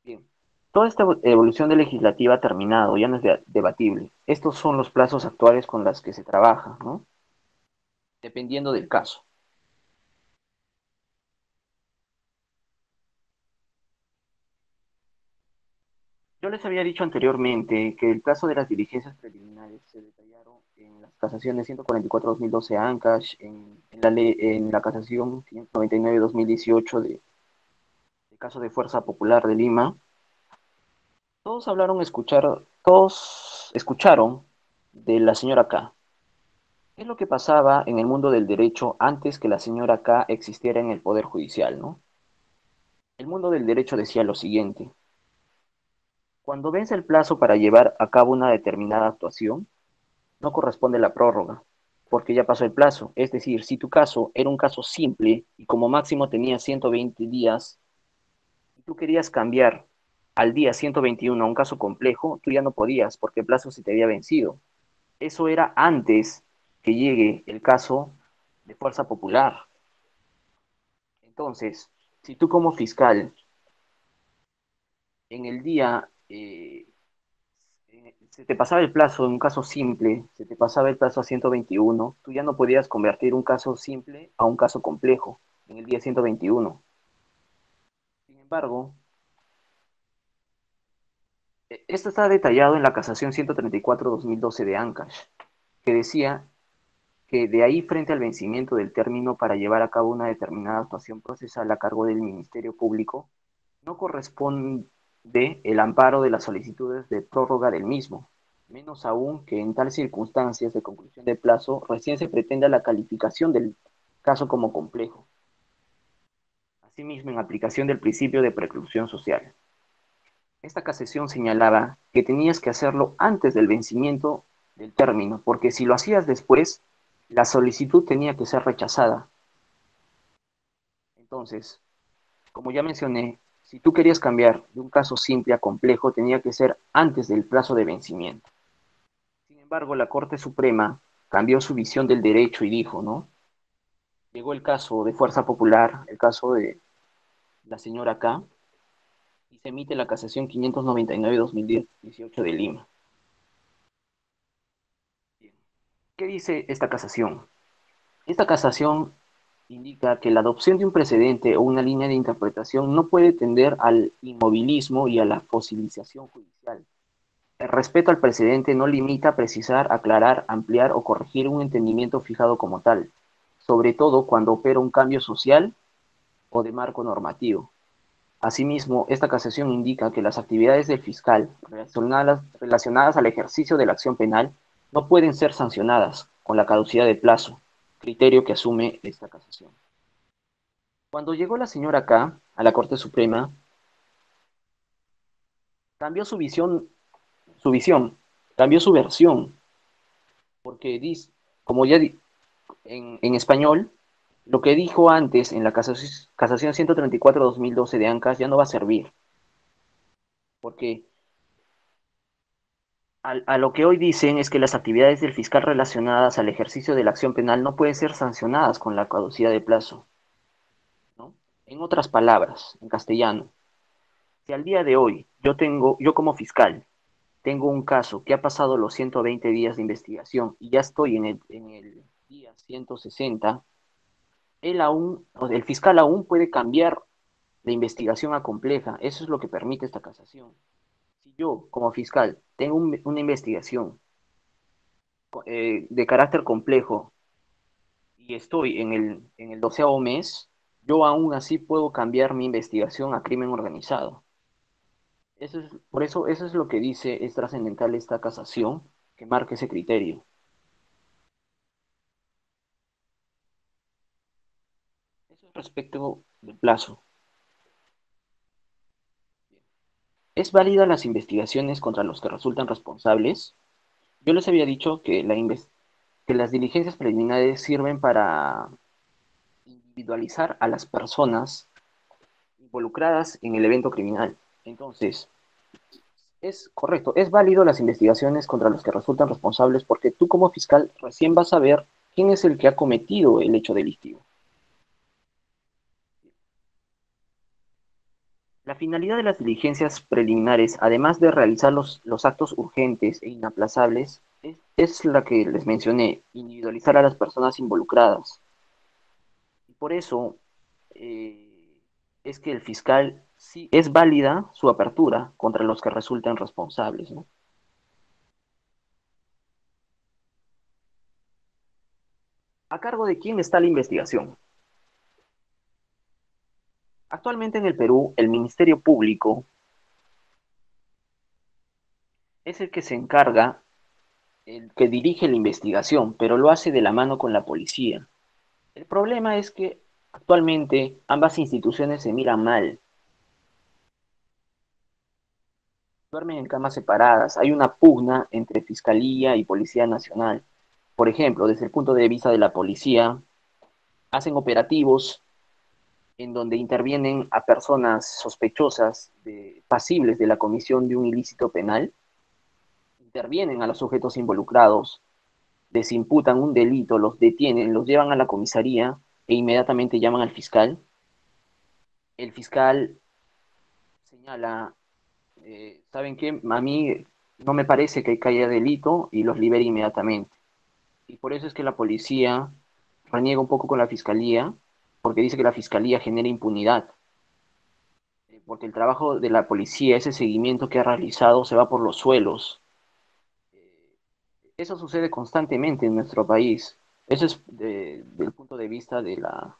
Bien. Toda esta evolución de legislativa ha terminado, ya no es debatible. Estos son los plazos actuales con los que se trabaja, ¿no? Dependiendo del caso. Yo les había dicho anteriormente que el plazo de las diligencias preliminares se detallaron en las casaciones 144-2012 Ancash, en la casación 599-2018 de caso de Fuerza Popular de Lima. Todos escucharon de la señora K. ¿Qué es lo que pasaba en el mundo del derecho antes que la señora K existiera en el Poder Judicial, ¿no? El mundo del derecho decía lo siguiente: cuando vence el plazo para llevar a cabo una determinada actuación, no corresponde la prórroga, porque ya pasó el plazo. Es decir, si tu caso era un caso simple y como máximo tenía 120 días, y tú querías cambiar al día 121 a un caso complejo, tú ya no podías porque el plazo se te había vencido. Eso era antes que llegue el caso de Fuerza Popular. Entonces, si tú como fiscal en el día se te pasaba el plazo en un caso simple, se te pasaba el plazo a 121, tú ya no podías convertir un caso simple a un caso complejo en el día 121. Sin embargo, esto está detallado en la casación 134-2012 de Ancash, que decía que de ahí frente al vencimiento del término para llevar a cabo una determinada actuación procesal a cargo del Ministerio Público, no corresponde el amparo de las solicitudes de prórroga del mismo, menos aún que en tales circunstancias de conclusión de plazo recién se pretenda la calificación del caso como complejo. Asimismo, en aplicación del principio de preclusión social. Esta cassación señalaba que tenías que hacerlo antes del vencimiento del término, porque si lo hacías después, la solicitud tenía que ser rechazada. Entonces, como ya mencioné, si tú querías cambiar de un caso simple a complejo, tenía que ser antes del plazo de vencimiento. Sin embargo, la Corte Suprema cambió su visión del derecho y dijo, ¿no? Llegó el caso de Fuerza Popular, el caso de la señora K, y se emite la casación 599-2018 de Lima. ¿Qué dice esta casación? Esta casación indica que la adopción de un precedente o una línea de interpretación no puede tender al inmovilismo y a la fosilización judicial. El respeto al precedente no limita a precisar, aclarar, ampliar o corregir un entendimiento fijado como tal, sobre todo cuando opera un cambio social o de marco normativo. Asimismo, esta casación indica que las actividades del fiscal relacionadas al ejercicio de la acción penal no pueden ser sancionadas con la caducidad de plazo, criterio que asume esta casación. Cuando llegó la señora K a la Corte Suprema, cambió su visión, cambió su versión, porque dice, como ya en español, lo que dijo antes en la casación 134-2012 de ANCAS ya no va a servir, porque a lo que hoy dicen es que las actividades del fiscal relacionadas al ejercicio de la acción penal no pueden ser sancionadas con la caducidad de plazo, ¿no? En otras palabras, en castellano, si al día de hoy yo como fiscal, tengo un caso que ha pasado los 120 días de investigación y ya estoy en el día 160, el fiscal aún puede cambiar de investigación a compleja. Eso es lo que permite esta casación. Si yo, como fiscal, tengo una investigación de carácter complejo y estoy en el 12º mes, yo aún así puedo cambiar mi investigación a crimen organizado. Por eso, eso es lo que dice, es trascendental esta casación, que marca ese criterio. respecto del plazo. ¿Es válida las investigaciones contra los que resultan responsables? Yo les había dicho que, que las diligencias preliminares sirven para individualizar a las personas involucradas en el evento criminal. Entonces, es correcto, es válido las investigaciones contra los que resultan responsables porque tú como fiscal recién vas a ver quién es el que ha cometido el hecho delictivo. La finalidad de las diligencias preliminares, además de realizar los actos urgentes e inaplazables, es la que les mencioné, individualizar a las personas involucradas. Y por eso es que el fiscal sí es válida su apertura contra los que resulten responsables, ¿no? ¿A cargo de quién está la investigación? Actualmente en el Perú, el Ministerio Público es el que se encarga, el que dirige la investigación, pero lo hace de la mano con la policía. El problema es que actualmente ambas instituciones se miran mal, duermen en camas separadas, hay una pugna entre Fiscalía y Policía Nacional. Por ejemplo, desde el punto de vista de la policía, hacen operativos en donde intervienen a personas sospechosas, pasibles de la comisión de un ilícito penal, intervienen a los sujetos involucrados, les imputan un delito, los detienen, los llevan a la comisaría e inmediatamente llaman al fiscal. El fiscal señala, ¿saben qué? A mí no me parece que haya delito y los libera inmediatamente. Y por eso es que la policía reniega un poco con la fiscalía, porque dice que la fiscalía genera impunidad, porque el trabajo de la policía, ese seguimiento que ha realizado, se va por los suelos. Eso sucede constantemente en nuestro país. Eso es del punto de vista de la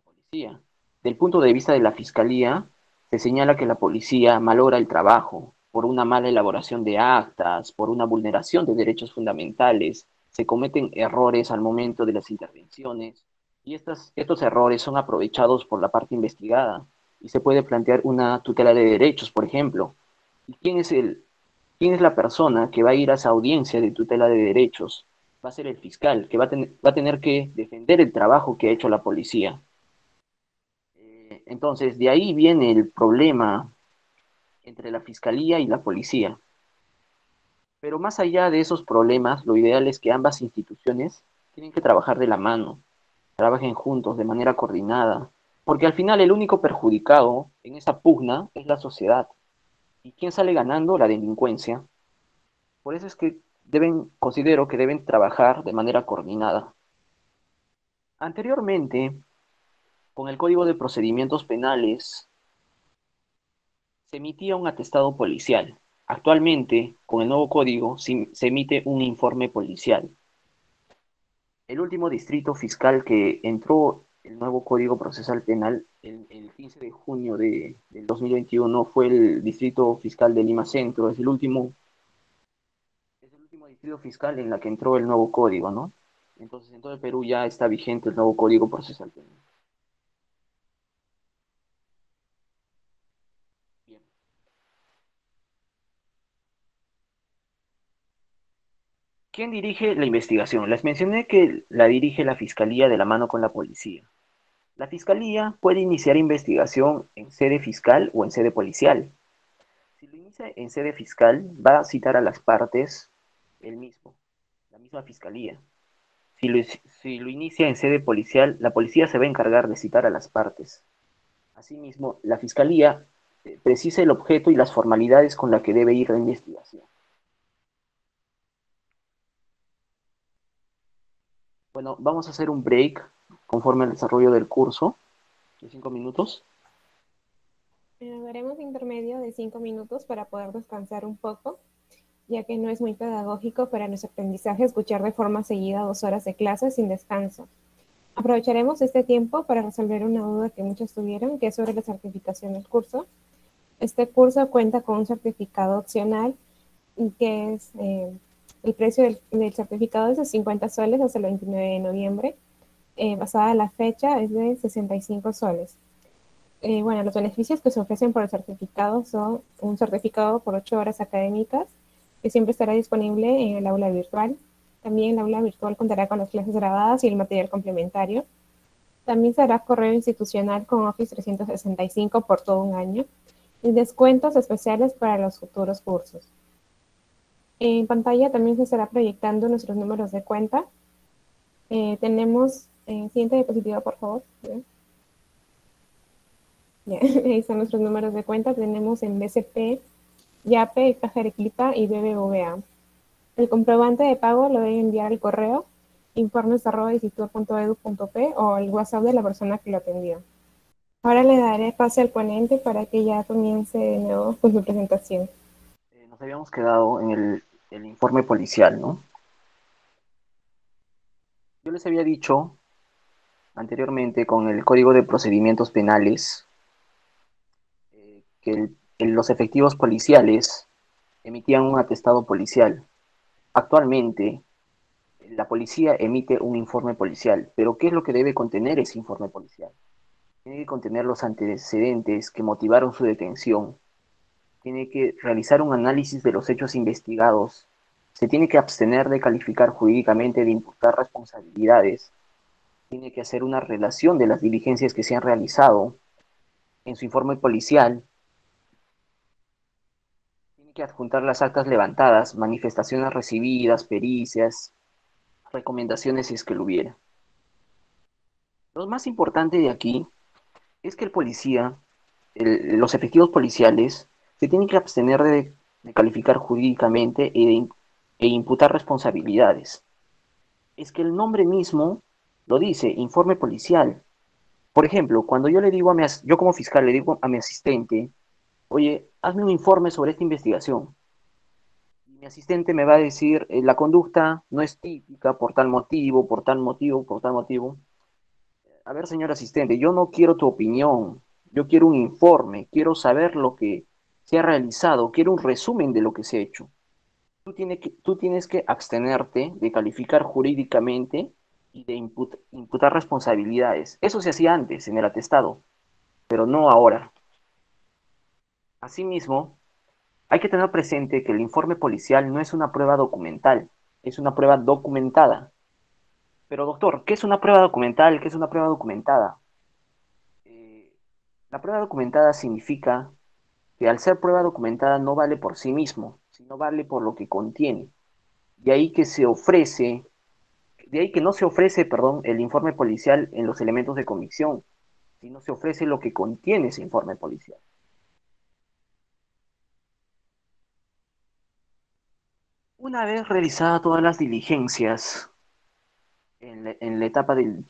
policía. Del punto de vista de la fiscalía, se señala que la policía malogra el trabajo por una mala elaboración de actas, por una vulneración de derechos fundamentales, se cometen errores al momento de las intervenciones y estos errores son aprovechados por la parte investigada y se puede plantear una tutela de derechos, por ejemplo. ¿Y quién es la persona que va a ir a esa audiencia de tutela de derechos? Va a ser el fiscal, que va a tener que defender el trabajo que ha hecho la policía. Entonces, de ahí viene el problema entre la fiscalía y la policía. Pero más allá de esos problemas, lo ideal es que ambas instituciones tienen que trabajar de la mano, trabajen juntos de manera coordinada, porque al final el único perjudicado en esa pugna es la sociedad. ¿Y quién sale ganando? La delincuencia. Por eso es que considero que deben trabajar de manera coordinada. Anteriormente, con el Código de Procedimientos Penales, se emitía un atestado policial. Actualmente, con el nuevo código, se emite un informe policial. El último distrito fiscal que entró el nuevo Código Procesal Penal el 15 de junio del 2021 fue el distrito fiscal de Lima Centro. Es el último distrito fiscal en la que entró el nuevo código, ¿no? Entonces, en todo el Perú ya está vigente el nuevo Código Procesal Penal. Bien. ¿Quién dirige la investigación? Les mencioné que la dirige la Fiscalía de la mano con la policía. La Fiscalía puede iniciar investigación en sede fiscal o en sede policial. Si lo inicia en sede fiscal, va a citar a las partes él mismo, la misma Fiscalía. Si lo inicia en sede policial, la policía se va a encargar de citar a las partes. Asimismo, la Fiscalía precisa el objeto y las formalidades con las que debe ir la investigación. Bueno, vamos a hacer un break conforme al desarrollo del curso de 5 minutos. Daremos intermedio de 5 minutos para poder descansar un poco, ya que no es muy pedagógico para nuestro aprendizaje escuchar de forma seguida 2 horas de clase sin descanso. Aprovecharemos este tiempo para resolver una duda que muchos tuvieron, que es sobre la certificación del curso. Este curso cuenta con un certificado opcional, que el precio del certificado es de 50 soles hasta el 29 de noviembre. basada en la fecha, es de 65 soles. Bueno, los beneficios que se ofrecen por el certificado son un certificado por 8 horas académicas, que siempre estará disponible en el aula virtual. También el aula virtual contará con las clases grabadas y el material complementario. También se hará correo institucional con Office 365 por todo un año y descuentos especiales para los futuros cursos. En pantalla también se estará proyectando nuestros números de cuenta. Tenemos, siguiente diapositiva, por favor. Bien. Ya, ahí están nuestros números de cuenta. Tenemos en BCP, YAPE, Caja Arequipa y BBVA. El comprobante de pago lo debe enviar al correo informes@desitur.edu.p o al WhatsApp de la persona que lo atendió. Ahora le daré pase al ponente para que ya comience de nuevo con su presentación. Nos habíamos quedado en el informe policial, ¿no? Yo les había dicho anteriormente con el Código de Procedimientos Penales que los efectivos policiales emitían un atestado policial. Actualmente, la policía emite un informe policial, pero ¿qué es lo que debe contener ese informe policial? Tiene que contener los antecedentes que motivaron su detención, tiene que realizar un análisis de los hechos investigados, se tiene que abstener de calificar jurídicamente, de imputar responsabilidades, tiene que hacer una relación de las diligencias que se han realizado en su informe policial, tiene que adjuntar las actas levantadas, manifestaciones recibidas, pericias, recomendaciones si es que lo hubiera. Lo más importante de aquí es que el policía, los efectivos policiales, se tienen que abstener de calificar jurídicamente e imputar responsabilidades. Es que el nombre mismo lo dice, informe policial. Por ejemplo, cuando yo le digo yo como fiscal le digo a mi asistente, oye, hazme un informe sobre esta investigación. Y mi asistente me va a decir, la conducta no es típica por tal motivo, por tal motivo, por tal motivo. A ver, señor asistente, yo no quiero tu opinión, yo quiero un informe, quiero saber lo que se ha realizado, quiero un resumen de lo que se ha hecho. Tú tienes que abstenerte de calificar jurídicamente y de imputar responsabilidades. Eso se hacía antes en el atestado, pero no ahora. Asimismo, hay que tener presente que el informe policial no es una prueba documental, es una prueba documentada. Pero doctor, ¿qué es una prueba documental? ¿Qué es una prueba documentada? Eh, la prueba documentada significa que al ser prueba documentada no vale por sí mismo, sino vale por lo que contiene. De ahí que se ofrece, de ahí que no se ofrece, perdón, el informe policial en los elementos de convicción, sino se ofrece lo que contiene ese informe policial. Una vez realizadas todas las diligencias, en la etapa de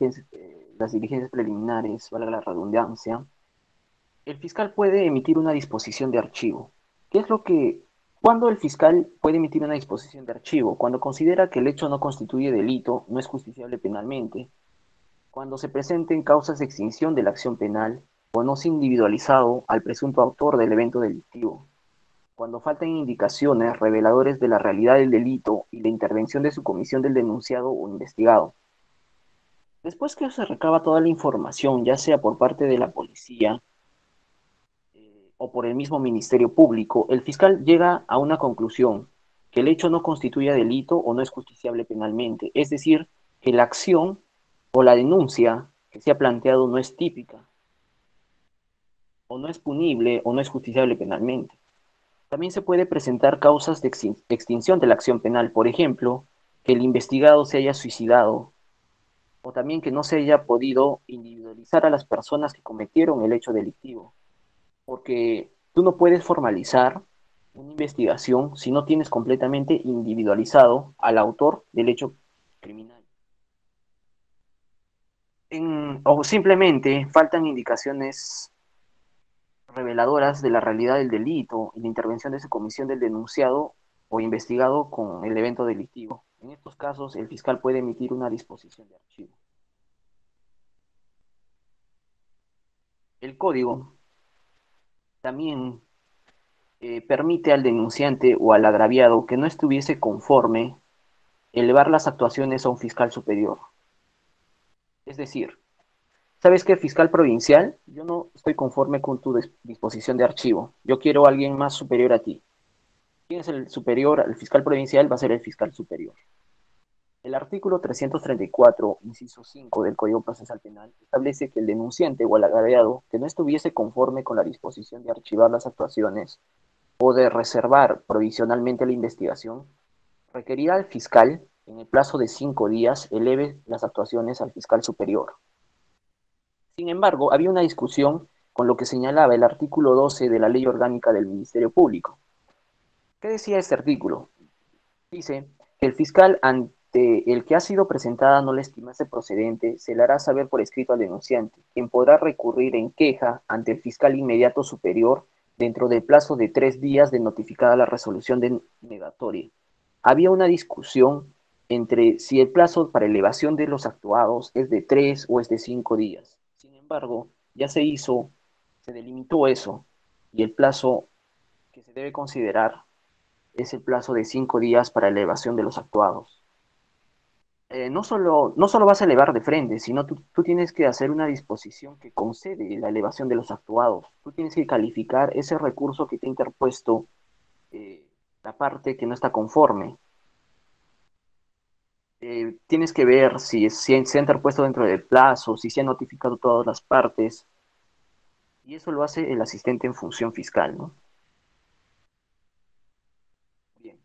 las diligencias preliminares, valga la redundancia, el fiscal puede emitir una disposición de archivo. ¿Qué es lo que, cuando el fiscal puede emitir una disposición de archivo? Cuando considera que el hecho no constituye delito, no es justiciable penalmente, cuando se presenten causas de extinción de la acción penal o no se ha individualizado al presunto autor del evento delictivo, cuando faltan indicaciones reveladores de la realidad del delito y la intervención de su comisión del denunciado o investigado. Después que se recaba toda la información, ya sea por parte de la policía o por el mismo Ministerio Público, el fiscal llega a una conclusión, que el hecho no constituye delito o no es justiciable penalmente, es decir, que la acción o la denuncia que se ha planteado no es típica, o no es punible, o no es justiciable penalmente. También se puede presentar causas de extinción de la acción penal, por ejemplo, que el investigado se haya suicidado, o también que no se haya podido individualizar a las personas que cometieron el hecho delictivo, porque tú no puedes formalizar una investigación si no tienes completamente individualizado al autor del hecho criminal. O simplemente faltan indicaciones reveladoras de la realidad del delito y la intervención de su comisión del denunciado o investigado con el evento delictivo. En estos casos, el fiscal puede emitir una disposición de archivo. El código también permite al denunciante o al agraviado que no estuviese conforme elevar las actuaciones a un fiscal superior. Es decir, ¿sabes qué, fiscal provincial? Yo no estoy conforme con tu disposición de archivo. Yo quiero a alguien más superior a ti. ¿Quién es el superior al fiscal provincial? Va a ser el fiscal superior. El artículo 334, inciso 5 del Código Procesal Penal establece que el denunciante o el agraviado que no estuviese conforme con la disposición de archivar las actuaciones o de reservar provisionalmente la investigación, requerirá al fiscal, en el plazo de 5 días, eleve las actuaciones al fiscal superior. Sin embargo, había una discusión con lo que señalaba el artículo 12 de la Ley Orgánica del Ministerio Público. ¿Qué decía este artículo? Dice que el fiscal ante el que ha sido presentada no le estimase procedente, se le hará saber por escrito al denunciante, quien podrá recurrir en queja ante el fiscal inmediato superior dentro del plazo de 3 días de notificada la resolución denegatoria. Había una discusión entre si el plazo para elevación de los actuados es de 3 o es de 5 días. Sin embargo, ya se delimitó eso, y el plazo que se debe considerar es el plazo de 5 días para elevación de los actuados. No solo vas a elevar de frente, sino tú tienes que hacer una disposición que concede la elevación de los actuados. Tú tienes que calificar ese recurso que te ha interpuesto eh, la parte que no está conforme. Tienes que ver si se ha interpuesto dentro del plazo, si se han notificado todas las partes, y eso lo hace el asistente en función fiscal, ¿no? Bien.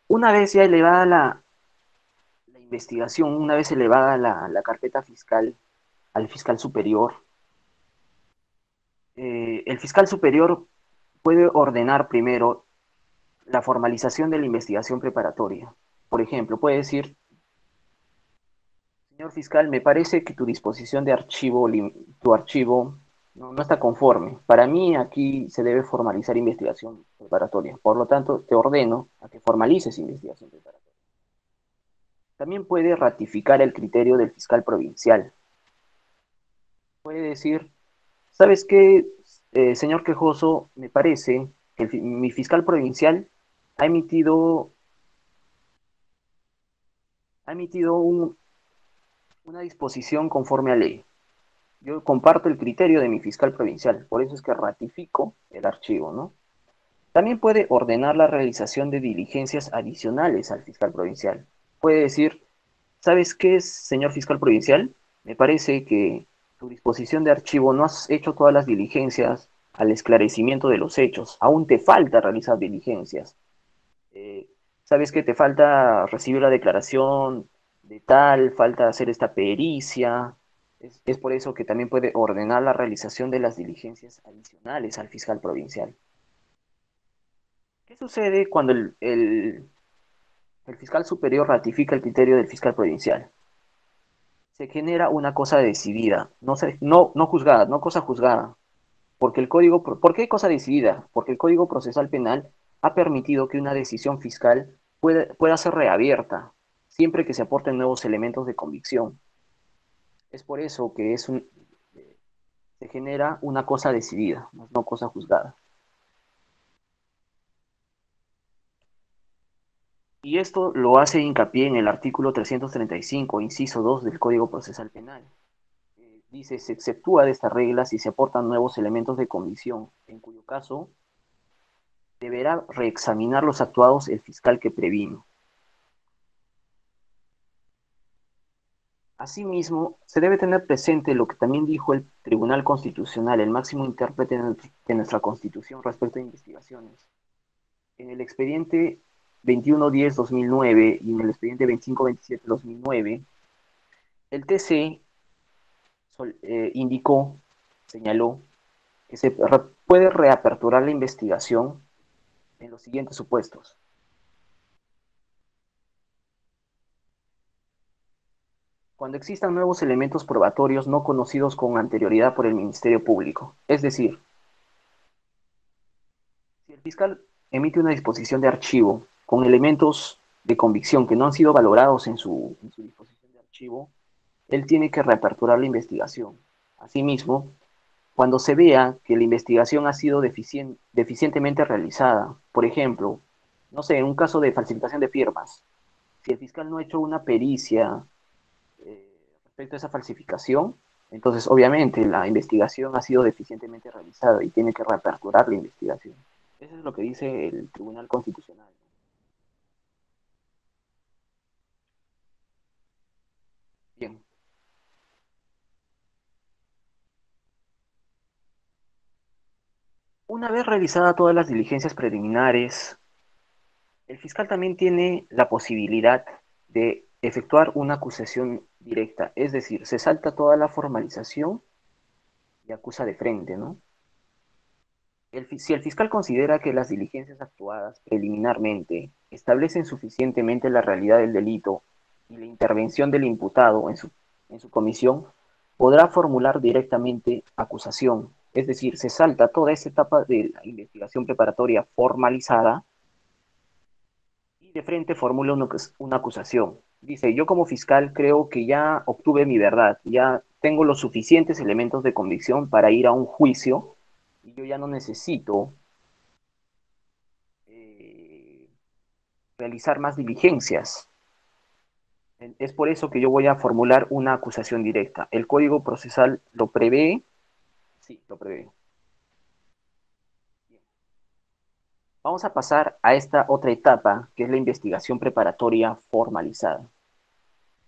Una vez ya elevada la investigación, una vez elevada la carpeta fiscal al fiscal superior, el fiscal superior puede ordenar primero la formalización de la investigación preparatoria. Por ejemplo, puede decir, señor fiscal, me parece que tu disposición de archivo, tu archivo, no está conforme. Para mí aquí se debe formalizar investigación preparatoria. Por lo tanto, te ordeno a que formalices investigación preparatoria. También puede ratificar el criterio del fiscal provincial. Puede decir, ¿sabes qué, señor quejoso? Me parece que mi fiscal provincial ha emitido, ha emitido una disposición conforme a ley. Yo comparto el criterio de mi fiscal provincial, por eso es que ratifico el archivo, ¿no? También puede ordenar la realización de diligencias adicionales al fiscal provincial. Puede decir, ¿sabes qué, señor fiscal provincial? Me parece que tu disposición de archivo no has hecho todas las diligencias al esclarecimiento de los hechos. Aún te falta realizar diligencias. Eh, ¿Sabes qué? Te falta recibir la declaración de tal, falta hacer esta pericia. Es por eso que también puede ordenar la realización de las diligencias adicionales al fiscal provincial. ¿Qué sucede cuando el fiscal superior ratifica el criterio del fiscal provincial? Se genera una cosa decidida, no juzgada, no cosa juzgada, porque ¿por qué cosa decidida? Porque el Código Procesal Penal ha permitido que una decisión fiscal pueda ser reabierta, siempre que se aporten nuevos elementos de convicción. Es por eso que se genera una cosa decidida, no cosa juzgada. Y esto lo hace hincapié en el artículo 335, inciso 2 del Código Procesal Penal. Dice, se exceptúa de esta regla si se aportan nuevos elementos de convicción, en cuyo caso deberá reexaminar los actuados el fiscal que previno. Asimismo, se debe tener presente lo que también dijo el Tribunal Constitucional, el máximo intérprete de nuestra Constitución respecto a investigaciones. En el expediente 2110-2009 y en el expediente 2527-2009, el TC indicó, señaló, que se puede reaperturar la investigación en los siguientes supuestos. Cuando existan nuevos elementos probatorios no conocidos con anterioridad por el Ministerio Público. Es decir, si el fiscal emite una disposición de archivo con elementos de convicción que no han sido valorados en su disposición de archivo, él tiene que reaperturar la investigación. Asimismo, cuando se vea que la investigación ha sido deficientemente realizada, por ejemplo, no sé, en un caso de falsificación de firmas, Si el fiscal no ha hecho una pericia respecto a esa falsificación, entonces obviamente la investigación ha sido deficientemente realizada y tiene que reaperturar la investigación. Eso es lo que dice el Tribunal Constitucional. Bien, una vez realizadas todas las diligencias preliminares, el fiscal también tiene la posibilidad de efectuar una acusación directa, es decir, se salta toda la formalización y acusa de frente, ¿no? Si el fiscal considera que las diligencias actuadas preliminarmente establecen suficientemente la realidad del delito y la intervención del imputado en su comisión, podrá formular directamente acusación, es decir, se salta toda esa etapa de la investigación preparatoria formalizada y de frente formula una acusación. Dice, yo como fiscal creo que ya obtuve mi verdad, ya tengo los suficientes elementos de convicción para ir a un juicio y yo ya no necesito eh, realizar más diligencias. Es por eso que yo voy a formular una acusación directa. ¿El Código Procesal lo prevé? Sí, lo prevé. Vamos a pasar a esta otra etapa, que es la investigación preparatoria formalizada.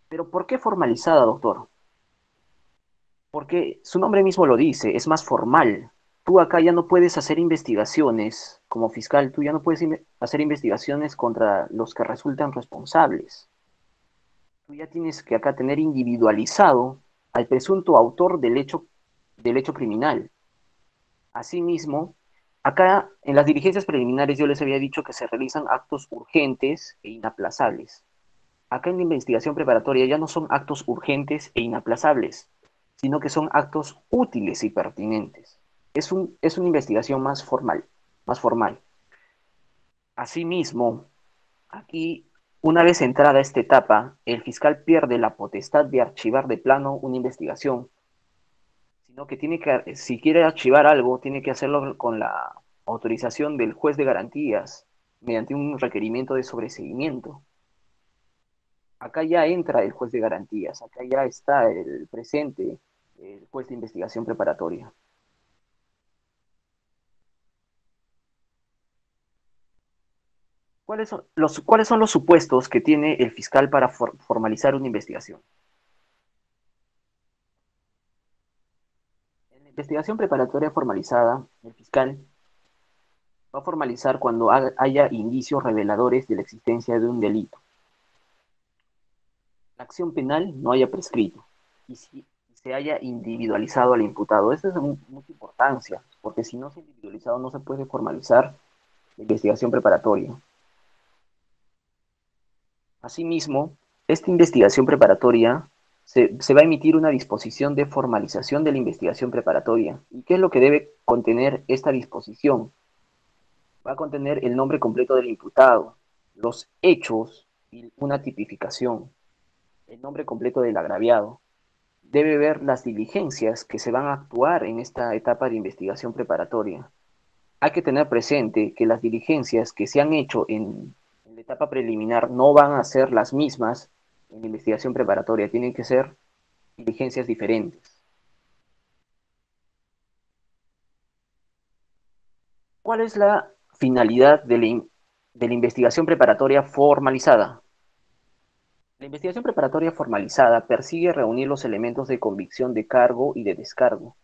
¿Pero por qué formalizada, doctor? Porque su nombre mismo lo dice, es más formal. Tú acá ya no puedes hacer investigaciones, como fiscal, tú ya no puedes hacer investigaciones contra los que resultan responsables. Tú ya tienes que acá tener individualizado al presunto autor del hecho criminal. Asimismo, acá en las diligencias preliminares yo les había dicho que se realizan actos urgentes e inaplazables. Acá en la investigación preparatoria ya no son actos urgentes e inaplazables, sino que son actos útiles y pertinentes. Es una investigación más formal, más formal. Asimismo, aquí, una vez entrada esta etapa, el fiscal pierde la potestad de archivar de plano una investigación, sino que tiene que, si quiere archivar algo, tiene que hacerlo con la autorización del juez de garantías, mediante un requerimiento de sobreseguimiento. Acá ya entra el juez de garantías, acá ya está el presente, el juez de investigación preparatoria. ¿Cuáles son los supuestos que tiene el fiscal para formalizar una investigación? En la investigación preparatoria formalizada, el fiscal va a formalizar cuando haya indicios reveladores de la existencia de un delito, la acción penal no haya prescrito y si se haya individualizado al imputado. Esto es de mucha importancia, porque si no se ha individualizado no se puede formalizar la investigación preparatoria. Asimismo, esta investigación preparatoria se va a emitir una disposición de formalización de la investigación preparatoria. ¿Y qué es lo que debe contener esta disposición? Va a contener el nombre completo del imputado, los hechos y una tipificación, el nombre completo del agraviado. Debe ver las diligencias que se van a actuar en esta etapa de investigación preparatoria. Hay que tener presente que las diligencias que se han hecho en la etapa preliminar no van a ser las mismas en la investigación preparatoria, tienen que ser diligencias diferentes. ¿Cuál es la finalidad de la investigación preparatoria formalizada? La investigación preparatoria formalizada persigue reunir los elementos de convicción de cargo y de descargo,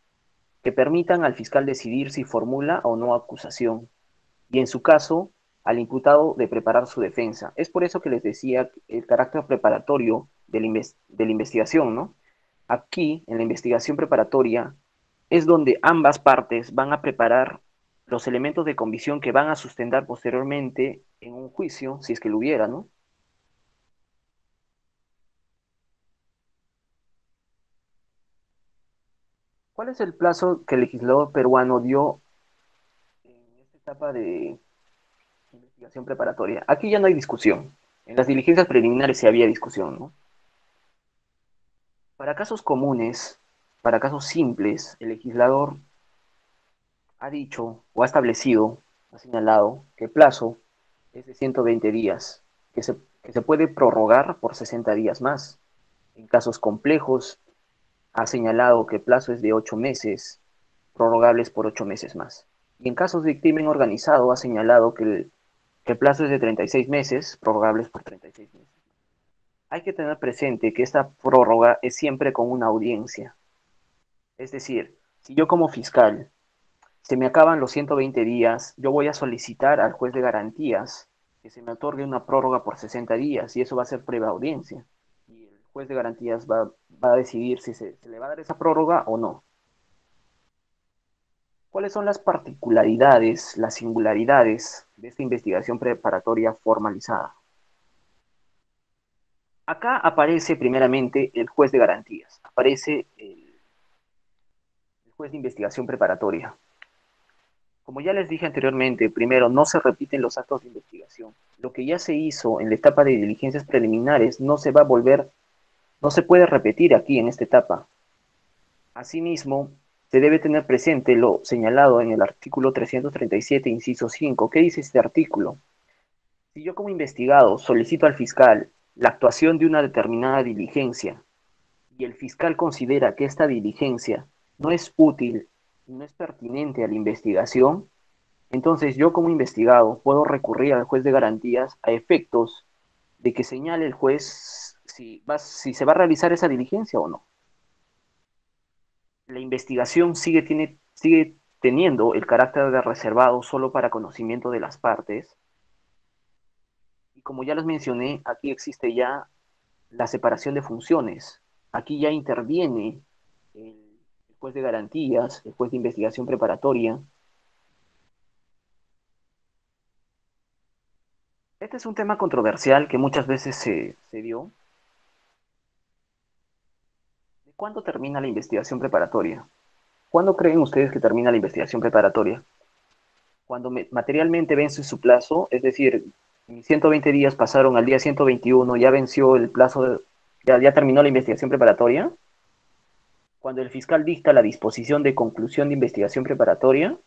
que permitan al fiscal decidir si formula o no acusación, y en su caso, al imputado de preparar su defensa. Es por eso que les decía el carácter preparatorio de la investigación, ¿no? Aquí, en la investigación preparatoria, es donde ambas partes van a preparar los elementos de convicción que van a sustentar posteriormente en un juicio, si es que lo hubiera, ¿no? ¿Cuál es el plazo que el legislador peruano dio en esta etapa de investigación preparatoria? Aquí ya no hay discusión. En las diligencias preliminares sí había discusión, ¿no? Para casos comunes, para casos simples, el legislador ha dicho o ha establecido, ha señalado que el plazo es de 120 días, que se puede prorrogar por 60 días más. En casos complejos, ha señalado que el plazo es de 8 meses, prorrogables por 8 meses más. Y en casos de crimen organizado, ha señalado que el plazo es de 36 meses, prorrogables por 36 meses. Hay que tener presente que esta prórroga es siempre con una audiencia. Es decir, si yo como fiscal se me acaban los 120 días, yo voy a solicitar al juez de garantías que se me otorgue una prórroga por 60 días y eso va a ser prueba audiencia. Y el juez de garantías va a decidir si se le va a dar esa prórroga o no. ¿Cuáles son las particularidades, las singularidades de esta investigación preparatoria formalizada? Acá aparece primeramente el juez de garantías, aparece el juez de investigación preparatoria. Como ya les dije anteriormente, primero, no se repiten los actos de investigación. Lo que ya se hizo en la etapa de diligencias preliminares no se va a volver, no se puede repetir aquí en esta etapa. Asimismo, se debe tener presente lo señalado en el artículo 337, inciso 5. ¿Qué dice este artículo? Si yo como investigado solicito al fiscal la actuación de una determinada diligencia y el fiscal considera que esta diligencia no es útil, no es pertinente a la investigación, entonces yo como investigado puedo recurrir al juez de garantías a efectos de que señale el juez si se va a realizar esa diligencia o no. La investigación sigue teniendo el carácter de reservado solo para conocimiento de las partes. Y como ya les mencioné, aquí existe ya la separación de funciones. Aquí ya interviene el juez de garantías, el juez de investigación preparatoria. Este es un tema controversial que muchas veces se dio. ¿De cuándo termina la investigación preparatoria? ¿Cuándo creen ustedes que termina la investigación preparatoria? Cuando materialmente vence su plazo, es decir, 120 días pasaron al día 121, ya venció el plazo, ya terminó la investigación preparatoria. Cuando el fiscal dicta la disposición de conclusión de investigación preparatoria,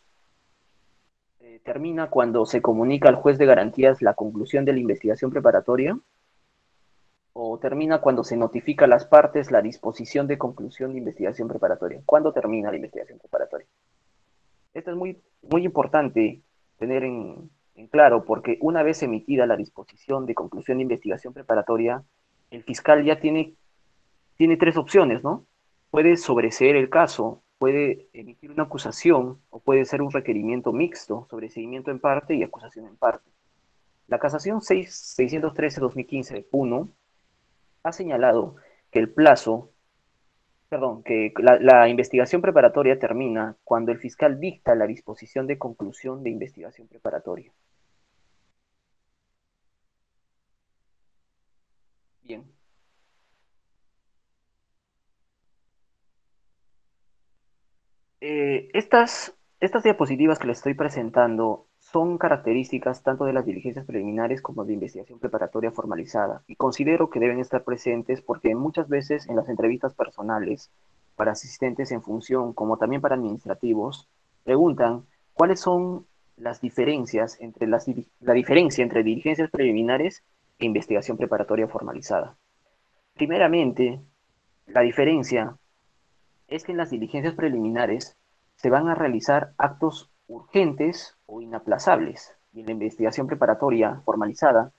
termina cuando se comunica al juez de garantías la conclusión de la investigación preparatoria, o termina cuando se notifica a las partes la disposición de conclusión de investigación preparatoria. ¿Cuándo termina la investigación preparatoria? Esto es muy importante tener en claro, porque una vez emitida la disposición de conclusión de investigación preparatoria, el fiscal ya tiene tres opciones, ¿no? Puede sobreseer el caso, puede emitir una acusación o puede ser un requerimiento mixto, sobreseimiento en parte y acusación en parte. La casación 613-2015 de Puno ha señalado que el plazo, perdón, que la investigación preparatoria termina cuando el fiscal dicta la disposición de conclusión de investigación preparatoria. Bien. Estas diapositivas que les estoy presentando son características tanto de las diligencias preliminares como de investigación preparatoria formalizada y considero que deben estar presentes porque muchas veces en las entrevistas personales para asistentes en función como también para administrativos preguntan cuáles son las diferencias entre la diferencia entre diligencias preliminares e investigación preparatoria formalizada. Primeramente, la diferencia es que en las diligencias preliminares se van a realizar actos urgentes o inaplazables y en la investigación preparatoria formalizada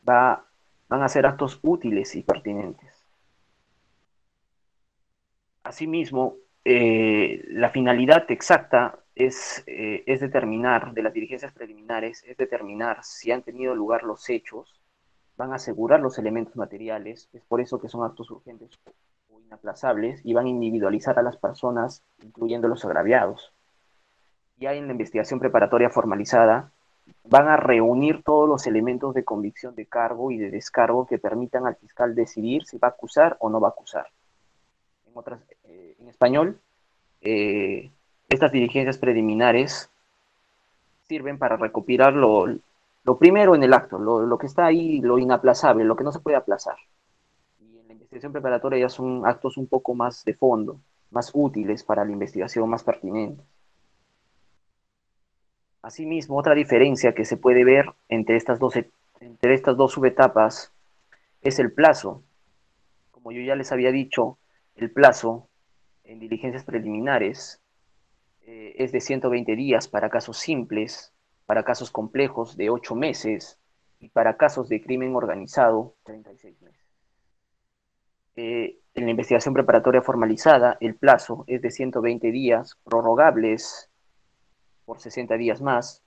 va, van a ser actos útiles y pertinentes. Asimismo, la finalidad exacta es determinar, de las diligencias preliminares, es determinar si han tenido lugar los hechos, van a asegurar los elementos materiales, es por eso que son actos urgentes o inaplazables y van a individualizar a las personas, incluyendo los agraviados. Ya en la investigación preparatoria formalizada, van a reunir todos los elementos de convicción de cargo y de descargo que permitan al fiscal decidir si va a acusar o no va a acusar. En español, eh, estas diligencias preliminares sirven para recopilar lo primero en el acto, lo que está ahí, lo inaplazable, lo que no se puede aplazar. Y en la investigación preparatoria ya son actos un poco más de fondo, más útiles para la investigación, más pertinentes. Asimismo, otra diferencia que se puede ver entre estas dos subetapas es el plazo. Como yo ya les había dicho, el plazo en diligencias preliminares es de 120 días para casos simples, para casos complejos de 8 meses y para casos de crimen organizado 36 meses. En la investigación preparatoria formalizada, el plazo es de 120 días, prorrogables por 60 días más.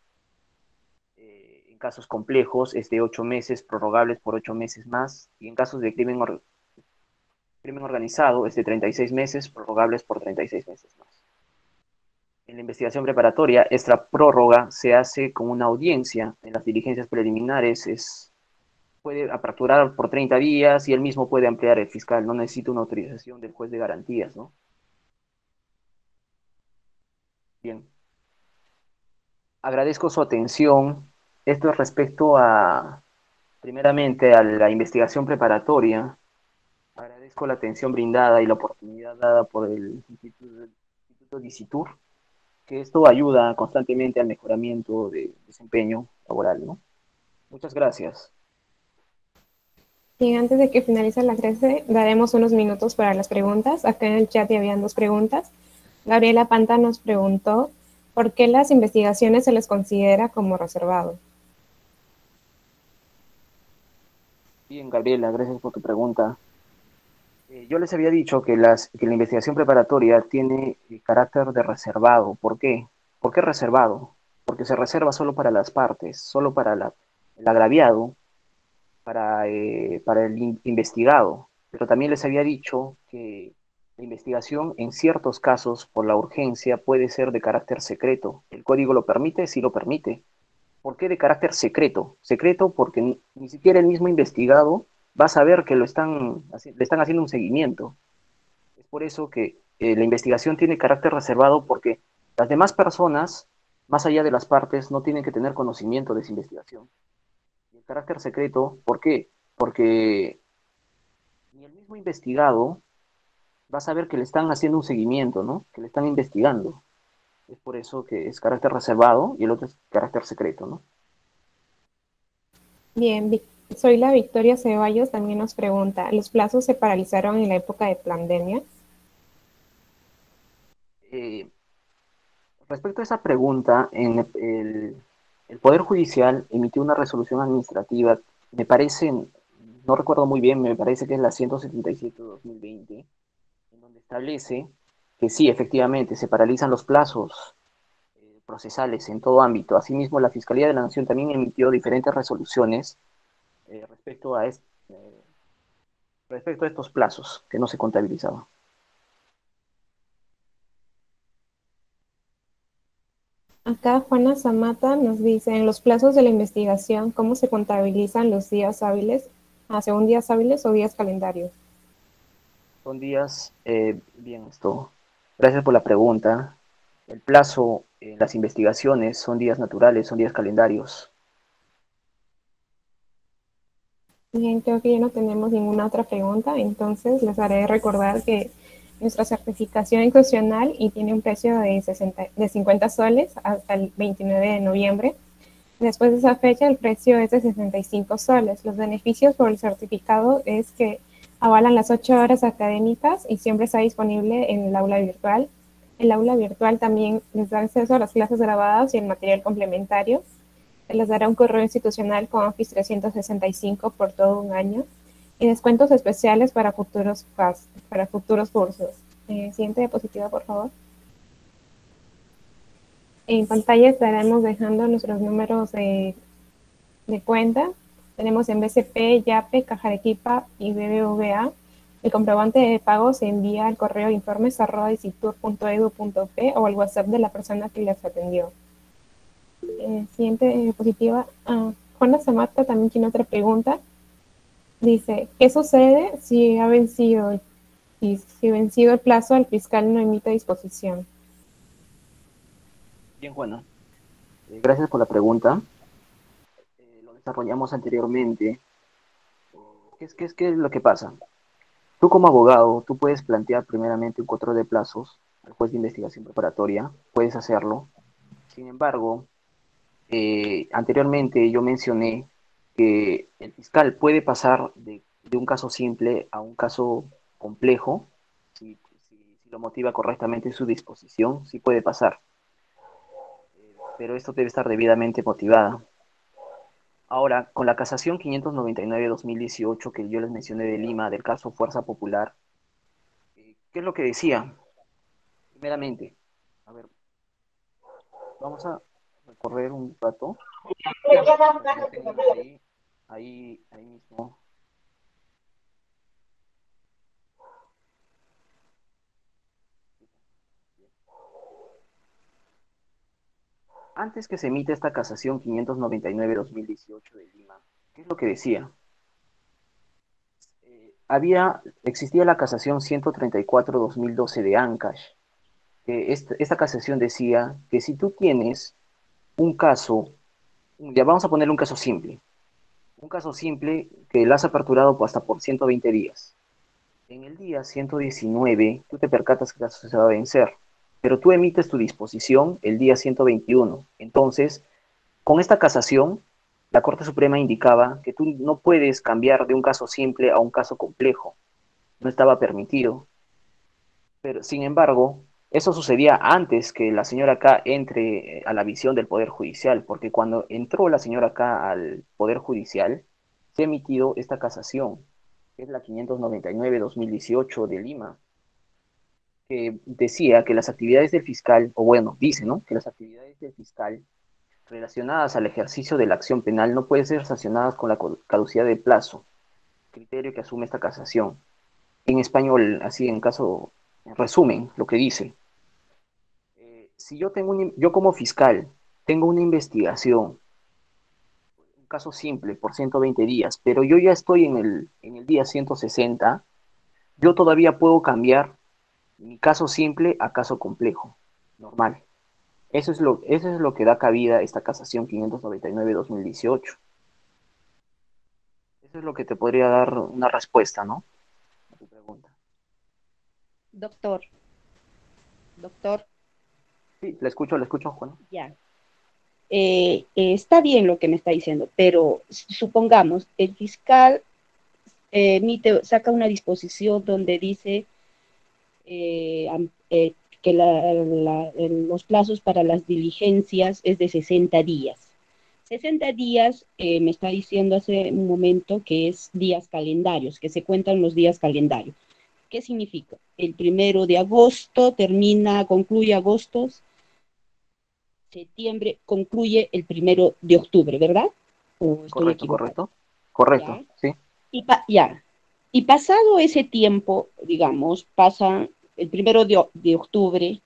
En casos complejos es de 8 meses, prorrogables por 8 meses más. Y en casos de crimen organizado es de 36 meses, prorrogables por 36 meses más. En la investigación preparatoria, esta prórroga se hace con una audiencia. En las diligencias preliminares puede aperturar por 30 días y él mismo puede ampliar el fiscal. No necesita una autorización del juez de garantías, ¿no? Bien, agradezco su atención. Esto es respecto primeramente, a la investigación preparatoria. Agradezco la atención brindada y la oportunidad dada por el Instituto Dicitur, que esto ayuda constantemente al mejoramiento de desempeño laboral, ¿no? Muchas gracias. Y antes de que finalice la clase, daremos unos minutos para las preguntas. Acá en el chat ya habían dos preguntas. Gabriela Panta nos preguntó, ¿por qué las investigaciones se les considera como reservado? Bien, Gabriela, gracias por tu pregunta. Yo les había dicho que, que la investigación preparatoria tiene carácter de reservado. ¿Por qué? ¿Por qué reservado? Porque se reserva solo para las partes, solo para el agraviado, para el investigado. Pero también les había dicho que la investigación en ciertos casos, por la urgencia, puede ser de carácter secreto. ¿El código lo permite? Sí lo permite. ¿Por qué de carácter secreto? Secreto porque ni siquiera el mismo investigado va a saber que le están haciendo un seguimiento. Es por eso que la investigación tiene carácter reservado porque las demás personas, más allá de las partes, no tienen que tener conocimiento de esa investigación. Y el carácter secreto, ¿por qué? Porque ni el mismo investigado va a saber que le están haciendo un seguimiento, ¿no? Que le están investigando. Es por eso que es carácter reservado y el otro es carácter secreto, ¿no? Bien, soy la Victoria Ceballos, también nos pregunta, ¿los plazos se paralizaron en la época de pandemia? Eh, Respecto a esa pregunta, el Poder Judicial emitió una resolución administrativa, me parece, no recuerdo muy bien, me parece que es la 177/2020, en donde establece que sí, efectivamente, se paralizan los plazos procesales en todo ámbito. Asimismo, la Fiscalía de la Nación también emitió diferentes resoluciones eh, respecto a est- eh, respecto a estos plazos que no se contabilizaban. Acá Juana Zamata nos dice, en los plazos de la investigación, ¿cómo se contabilizan los días hábiles? ¿Según días hábiles o días calendarios? Son días, bien, esto. Gracias por la pregunta. El plazo en las investigaciones son días naturales, son días calendarios. Bien, creo que ya no tenemos ninguna otra pregunta, entonces les haré recordar que nuestra certificación es opcional y tiene un precio de 50 soles hasta el 29 de noviembre. Después de esa fecha, el precio es de 65 soles. Los beneficios por el certificado es que avalan las 8 horas académicas y siempre está disponible en el aula virtual. El aula virtual también les da acceso a las clases grabadas y el material complementario. Se les dará un correo institucional con Office 365 por todo un año y descuentos especiales para futuros cursos. Siguiente diapositiva, por favor. En pantalla estaremos dejando nuestros números de cuenta. Tenemos en BCP, YAPE, Caja de Equipa y BBVA. El comprobante de pago se envía al correo informes@dicitur.edu.p o al WhatsApp de la persona que les atendió. Siguiente diapositiva. Juana Zamata también tiene otra pregunta. Dice, ¿qué sucede si si vencido el plazo, el fiscal no emite disposición? Bien, Juana. Gracias por la pregunta. Lo desarrollamos anteriormente. ¿Qué es lo que pasa? Tú como abogado, tú puedes plantear primeramente un control de plazos al juez de investigación preparatoria, puedes hacerlo. Sin embargo, anteriormente yo mencioné que el fiscal puede pasar de un caso simple a un caso complejo, si lo motiva correctamente su disposición, sí puede pasar, pero esto debe estar debidamente motivada. Ahora, con la casación 599-2018 que yo les mencioné de Lima, del caso Fuerza Popular, ¿qué es lo que decía? Primeramente, a ver, vamos a recorrer un rato para que lo tengamos ahí mismo. Antes que se emita esta casación 599-2018 de Lima, ¿qué es lo que decía? Existía la casación 134-2012 de Ancash, que esta casación decía que si tú tienes un caso, ya vamos a ponerle un caso simple que lo has aperturado hasta por 120 días. En el día 119, tú te percatas que el caso se va a vencer, pero tú emites tu disposición el día 121. Entonces, con esta casación, la Corte Suprema indicaba que tú no puedes cambiar de un caso simple a un caso complejo. No estaba permitido. Pero, sin embargo, eso sucedía antes que la señora K entre a la visión del Poder Judicial, porque cuando entró la señora K al Poder Judicial, se ha emitido esta casación, que es la 599-2018 de Lima, que decía que las actividades del fiscal, o bueno, dice, ¿no? Que las actividades del fiscal relacionadas al ejercicio de la acción penal no pueden ser sancionadas con la caducidad de plazo, criterio que asume esta casación. En español, así en caso, en resumen, lo que dice, si yo como fiscal tengo una investigación, un caso simple por 120 días, pero yo ya estoy en el día 160, yo todavía puedo cambiar mi caso simple a caso complejo, normal. Eso es lo que da cabida a esta casación 599-2018. Eso es lo que te podría dar una respuesta, ¿no? A tu pregunta. Doctor, doctor, Sí, la escucho, Juan. ya. Está bien lo que me está diciendo, pero supongamos, el fiscal saca una disposición donde dice que los plazos para las diligencias es de 60 días. 60 días me está diciendo hace un momento que es días calendarios, que se cuentan los días calendarios. ¿Qué significa? El 1 de agosto concluye agosto, septiembre concluye el 1 de octubre, ¿verdad? ¿O estoy Correcto, equivocado? correcto. Correcto, Ya. sí. Ya. Y pasado ese tiempo, digamos, pasa el 1 de octubre,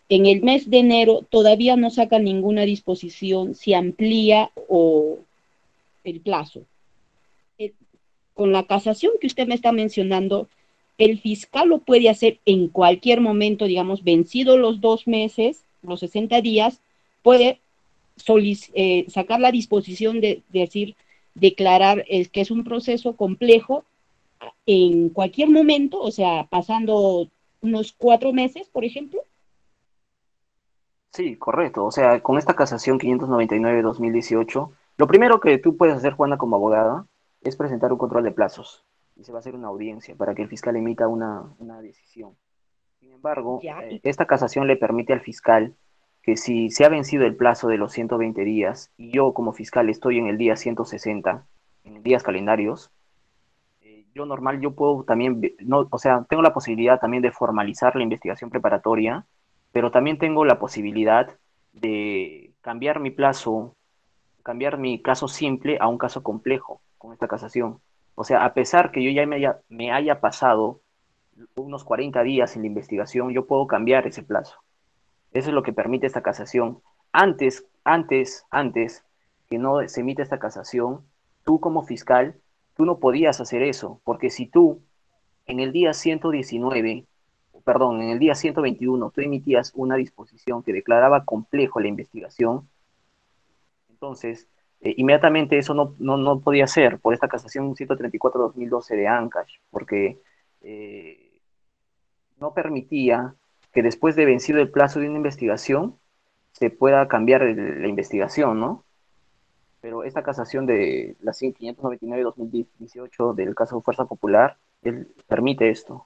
en el mes de enero todavía no saca ninguna disposición si amplía o el plazo. Eh, con la casación que usted me está mencionando, el fiscal lo puede hacer en cualquier momento, digamos, vencido los 2 meses, los 60 días, puede sacar la disposición de decir, declarar que es un proceso complejo en cualquier momento, o sea, pasando unos 4 meses, por ejemplo. Sí, correcto. O sea, con esta casación 599-2018, lo primero que tú puedes hacer, Juana, como abogada, es presentar un control de plazos. Y se va a hacer una audiencia para que el fiscal emita una decisión. Sin embargo, Ya, esta casación le permite al fiscal que si se ha vencido el plazo de los 120 días y yo como fiscal estoy en el día 160, en días calendarios, yo puedo también, no, o sea, tengo la posibilidad también de formalizar la investigación preparatoria, pero también tengo la posibilidad de cambiar mi plazo, cambiar mi caso simple a un caso complejo con esta casación. O sea, a pesar que yo ya me haya pasado unos 40 días en la investigación, yo puedo cambiar ese plazo. Eso es lo que permite esta casación. Antes que no se emita esta casación, tú como fiscal, tú no podías hacer eso, porque si tú en el día 119, perdón, en el día 121, tú emitías una disposición que declaraba complejo la investigación, entonces, inmediatamente eso no podía ser por esta casación 134-2012 de Ancash, porque eh, no permitía que después de vencido el plazo de una investigación se pueda cambiar la investigación, ¿no? pero esta casación de la 599-2018 del caso Fuerza Popular, él permite esto.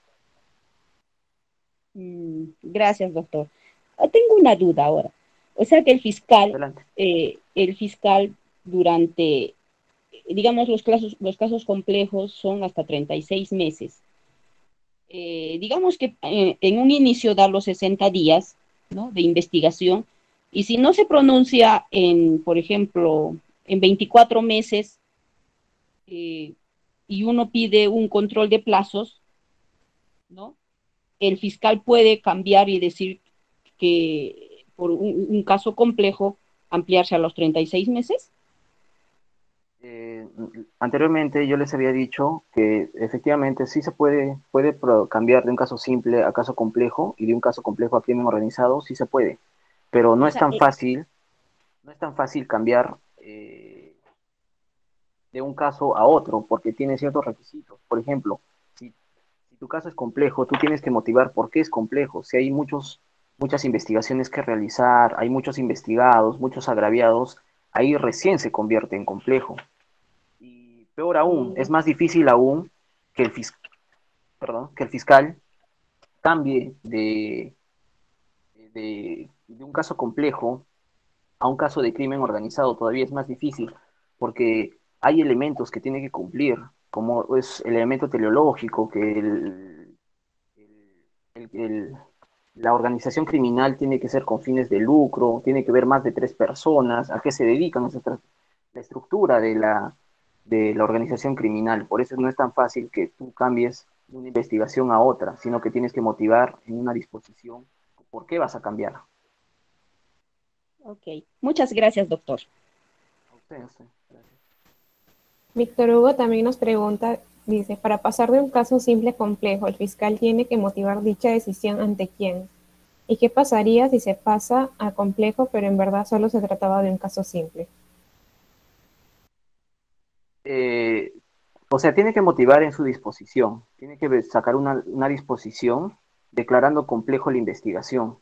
Gracias, doctor. Tengo una duda ahora. O sea que Adelante. el fiscal durante, digamos, los casos complejos son hasta 36 meses. Digamos que en un inicio da los 60 días, ¿no?, de investigación, y si no se pronuncia en, por ejemplo, en 24 meses, eh, y uno pide un control de plazos, ¿no?, el fiscal puede cambiar y decir que por un caso complejo ampliarse a los 36 meses. Eh, Anteriormente yo les había dicho que efectivamente sí se puede cambiar de un caso simple a caso complejo y de un caso complejo a crimen organizado, sí se puede, pero O sea, no es tan fácil cambiar de un caso a otro porque tiene ciertos requisitos. Por ejemplo, si tu caso es complejo, tú tienes que motivar por qué es complejo. Si hay muchas investigaciones que realizar, hay muchos investigados, muchos agraviados, ahí recién se convierte en complejo. Y peor aún, es más difícil aún que que el fiscal cambie de un caso complejo a un caso de crimen organizado. Todavía es más difícil porque hay elementos que tiene que cumplir, como es el elemento teleológico, que el- el- la organización criminal tiene que ser con fines de lucro, tiene que ver más de tres personas, a qué se dedican, la estructura de la organización criminal. Por eso no es tan fácil que tú cambies de una investigación a otra, sino que tienes que motivar en una disposición por qué vas a cambiar. ok, muchas gracias, doctor. A usted, gracias. Víctor Hugo también nos pregunta, dice, para pasar de un caso simple a complejo, ¿el fiscal tiene que motivar dicha decisión ante quién? ¿Y qué pasaría si se pasa a complejo, pero en verdad solo se trataba de un caso simple? Eh, o sea, tiene que motivar en su disposición, tiene que sacar una disposición declarando complejo la investigación.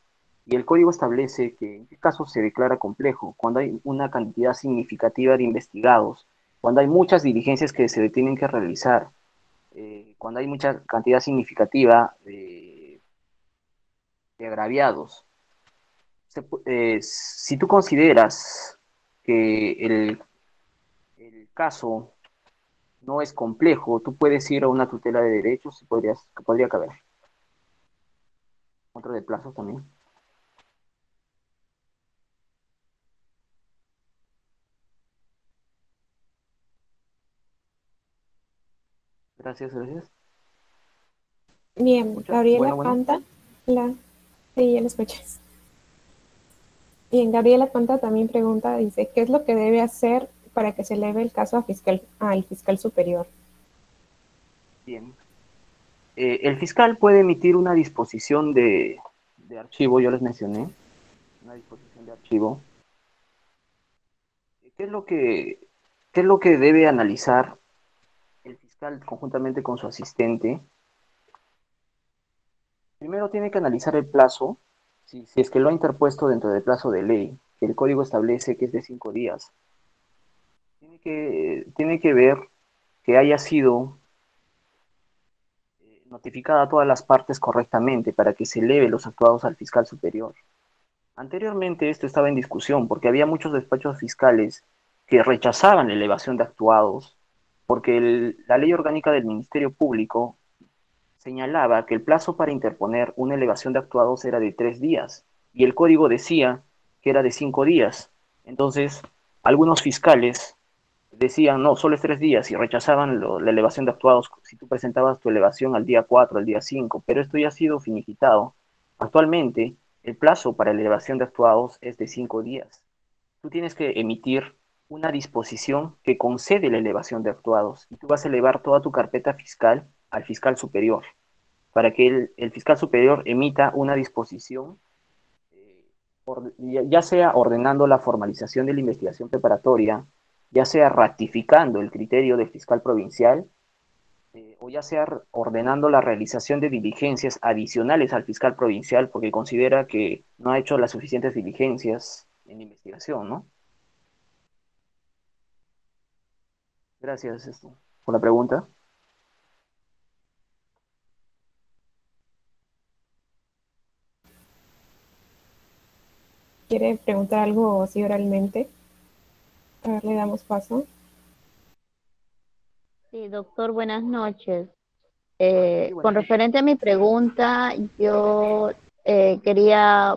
Y el código establece que en qué caso se declara complejo, cuando hay una cantidad significativa de investigados, cuando hay muchas diligencias que se tienen que realizar, cuando hay mucha cantidad significativa de agraviados. Si tú consideras que el caso no es complejo, tú puedes ir a una tutela de derechos y podría caber. Otro de plazos también. Gracias, gracias. Bien, ¿Escuchas? Gabriela Bueno, bueno. Panta, la... Sí, ya la escuchas. Bien, Gabriela Panta también pregunta, dice, ¿qué es lo que debe hacer para que se eleve el caso al fiscal superior? Bien. El fiscal puede emitir una disposición de archivo, yo les mencioné, una disposición de archivo. ¿Qué es lo qué es lo que debe analizar el fiscal conjuntamente con su asistente? Primero tiene que analizar el plazo, si es que lo ha interpuesto dentro del plazo de ley, que el código establece que es de 5 días. Tiene que ver que haya sido notificada a todas las partes correctamente para que se eleve los actuados al fiscal superior. Anteriormente esto estaba en discusión porque había muchos despachos fiscales que rechazaban la elevación de actuados porque la ley orgánica del Ministerio Público señalaba que el plazo para interponer una elevación de actuados era de 3 días y el código decía que era de 5 días. Entonces, algunos fiscales decían, no, solo es 3 días y rechazaban la elevación de actuados si tú presentabas tu elevación al día 4, al día 5, pero esto ya ha sido finiquitado. Actualmente, el plazo para la elevación de actuados es de 5 días. Tú tienes que emitir una disposición que concede la elevación de actuados y tú vas a elevar toda tu carpeta fiscal al fiscal superior para que el fiscal superior emita una disposición, ya sea ordenando la formalización de la investigación preparatoria, ya sea ratificando el criterio del fiscal provincial, o ya sea ordenando la realización de diligencias adicionales al fiscal provincial porque considera que no ha hecho las suficientes diligencias en la investigación, ¿no? Gracias por la pregunta. ¿Quiere preguntar algo así oralmente? A ver, le damos paso. Sí, doctor, buenas noches. Sí, Con buenas noches. referente a mi pregunta, yo quería,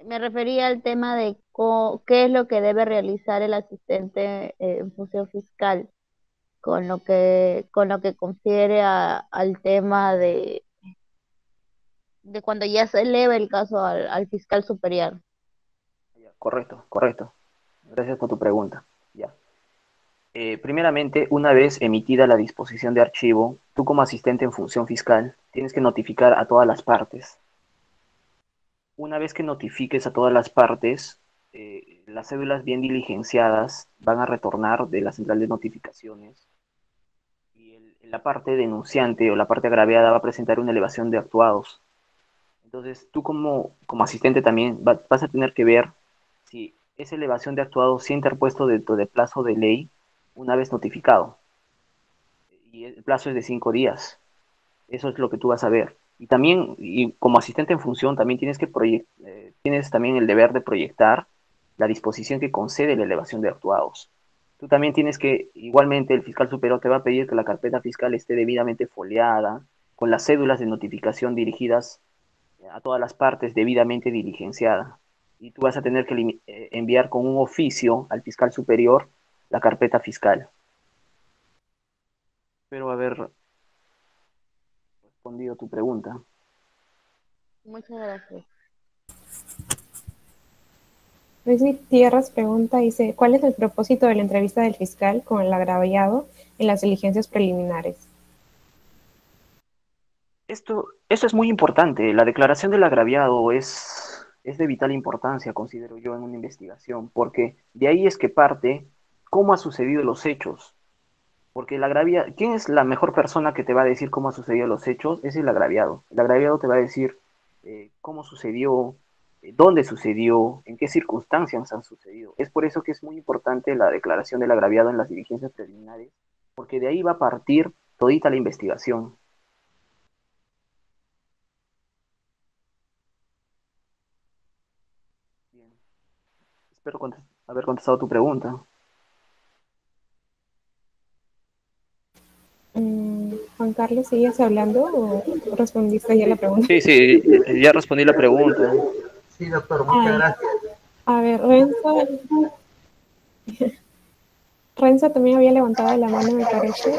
me refería al tema de qué es lo que debe realizar el asistente en función fiscal, con lo que confiere al tema de cuando ya se eleva el caso al fiscal superior. Ya, correcto, correcto. Gracias por tu pregunta. Ya. Primeramente, una vez emitida la disposición de archivo, tú como asistente en función fiscal tienes que notificar a todas las partes. Una vez que notifiques a todas las partes, las cédulas bien diligenciadas van a retornar de la central de notificaciones y la parte denunciante o la parte agraviada va a presentar una elevación de actuados. Entonces, tú como asistente también vas a tener que ver si esa elevación de actuados se ha interpuesto dentro del plazo de ley una vez notificado. Y el plazo es de 5 días. Eso es lo que tú vas a ver. Y también, y como asistente en función, también tienes también el deber de proyectar la disposición que concede la elevación de actuados. Tú también tienes que, igualmente, el fiscal superior te va a pedir que la carpeta fiscal esté debidamente foliada, con las cédulas de notificación dirigidas a todas las partes, debidamente diligenciada. Y tú vas a tener que enviar con un oficio al fiscal superior la carpeta fiscal. Espero haber respondido tu pregunta. Muchas gracias. Luis Tierras pregunta, dice, ¿cuál es el propósito de la entrevista del fiscal con el agraviado en las diligencias preliminares? Esto es muy importante. La declaración del agraviado es de vital importancia, considero yo, en una investigación, porque de ahí es que parte cómo ha sucedido los hechos. Porque ¿quién es la mejor persona que te va a decir cómo ha sucedido los hechos? Es el agraviado. El agraviado te va a decir cómo sucedió, dónde sucedió, en qué circunstancias han sucedido. Es por eso que es muy importante la declaración del agraviado en las diligencias preliminares, porque de ahí va a partir todita la investigación. Bien. Espero haber contestado tu pregunta. Juan Carlos, ¿sigues hablando o respondiste ya la pregunta? Sí, sí, ya respondí la pregunta. Sí, doctor, muchas gracias. A ver, Renzo también había levantado la mano, me parece.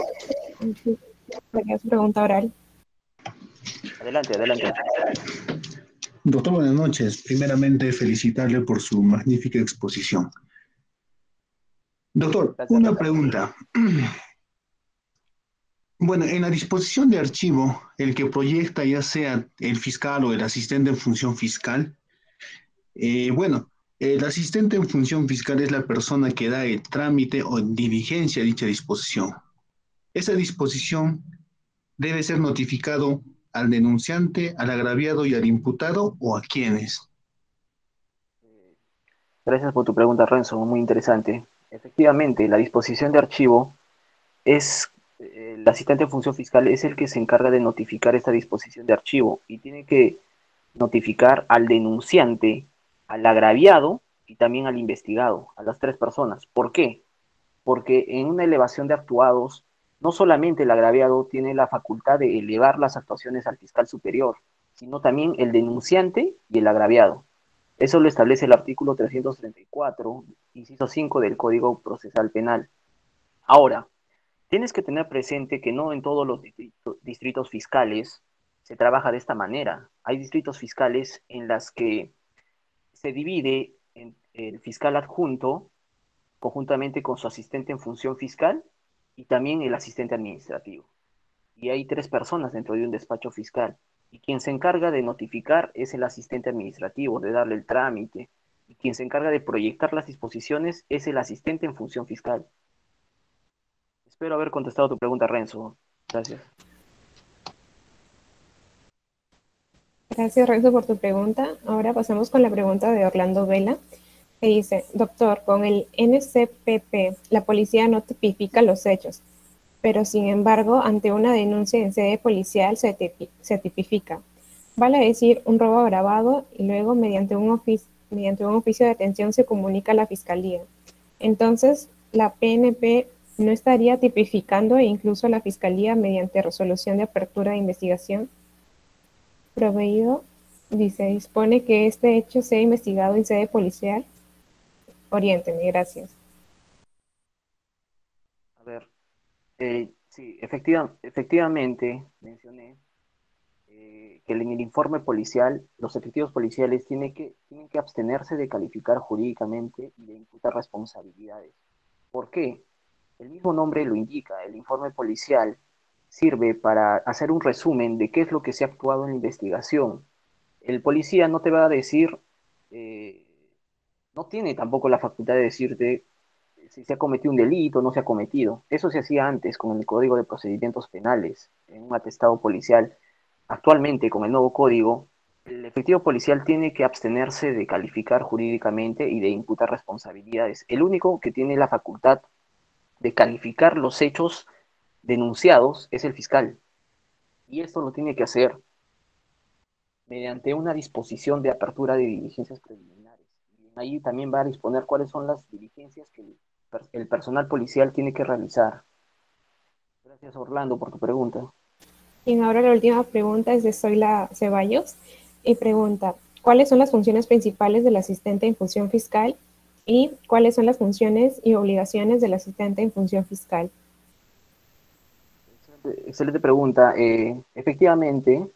Para su pregunta oral. Adelante, adelante. Doctor, buenas noches. Primeramente, felicitarle por su magnífica exposición. Doctor, Gracias, una Renzo. pregunta. Bueno, en la disposición de archivo, el que proyecta ya sea el fiscal o el asistente en función fiscal, bueno, el asistente en función fiscal es la persona que da el trámite o diligencia a dicha disposición. Esa disposición debe ser notificado al denunciante, al agraviado y al imputado o a quienes. Gracias por tu pregunta, Renzo, muy interesante. Efectivamente, la disposición de archivo es, el asistente en función fiscal es el que se encarga de notificar esta disposición de archivo y tiene que notificar al denunciante, al agraviado y también al investigado, a las tres personas. ¿Por qué? Porque en una elevación de actuados, no solamente el agraviado tiene la facultad de elevar las actuaciones al fiscal superior, sino también el denunciante y el agraviado. Eso lo establece el artículo 334, inciso 5 del Código Procesal Penal. Ahora, tienes que tener presente que no en todos los distritos fiscales se trabaja de esta manera. Hay distritos fiscales en las que se divide en el fiscal adjunto conjuntamente con su asistente en función fiscal y también el asistente administrativo. Y hay tres personas dentro de un despacho fiscal. Y quien se encarga de notificar es el asistente administrativo, de darle el trámite. Y quien se encarga de proyectar las disposiciones es el asistente en función fiscal. Espero haber contestado tu pregunta, Renzo. Gracias. Gracias, Renzo, por tu pregunta. Ahora pasamos con la pregunta de Orlando Vela. que dice, doctor, con el NCPP, la policía no tipifica los hechos, pero sin embargo, ante una denuncia en sede policial se tipifica. Vale decir, un robo agravado y luego mediante un oficio de atención se comunica a la fiscalía. Entonces, la PNP no estaría tipificando e incluso la fiscalía mediante resolución de apertura de investigación. Proveído, dice, dispone que este hecho sea investigado en sede policial. Oriénteme, gracias. A ver, sí, efectivamente mencioné que en el informe policial los efectivos policiales tienen que abstenerse de calificar jurídicamente y de imputar responsabilidades. ¿Por qué? El mismo nombre lo indica, el informe policial sirve para hacer un resumen de qué es lo que se ha actuado en la investigación. El policía no te va a decir, eh, no tiene tampoco la facultad de decirte si se ha cometido un delito o no se ha cometido. Eso se hacía antes con el Código de Procedimientos Penales, en un atestado policial. Actualmente, con el nuevo código, el efectivo policial tiene que abstenerse de calificar jurídicamente y de imputar responsabilidades. El único que tiene la facultad de calificar los hechos denunciados es el fiscal. Y esto lo tiene que hacer mediante una disposición de apertura de diligencias preliminares. Y ahí también va a disponer cuáles son las diligencias que el personal policial tiene que realizar. Gracias, Orlando, por tu pregunta. Y ahora la última pregunta es de Zoila Ceballos y pregunta, ¿cuáles son las funciones principales del asistente en función fiscal y cuáles son las funciones y obligaciones del asistente en función fiscal? Excelente pregunta. Efectivamente,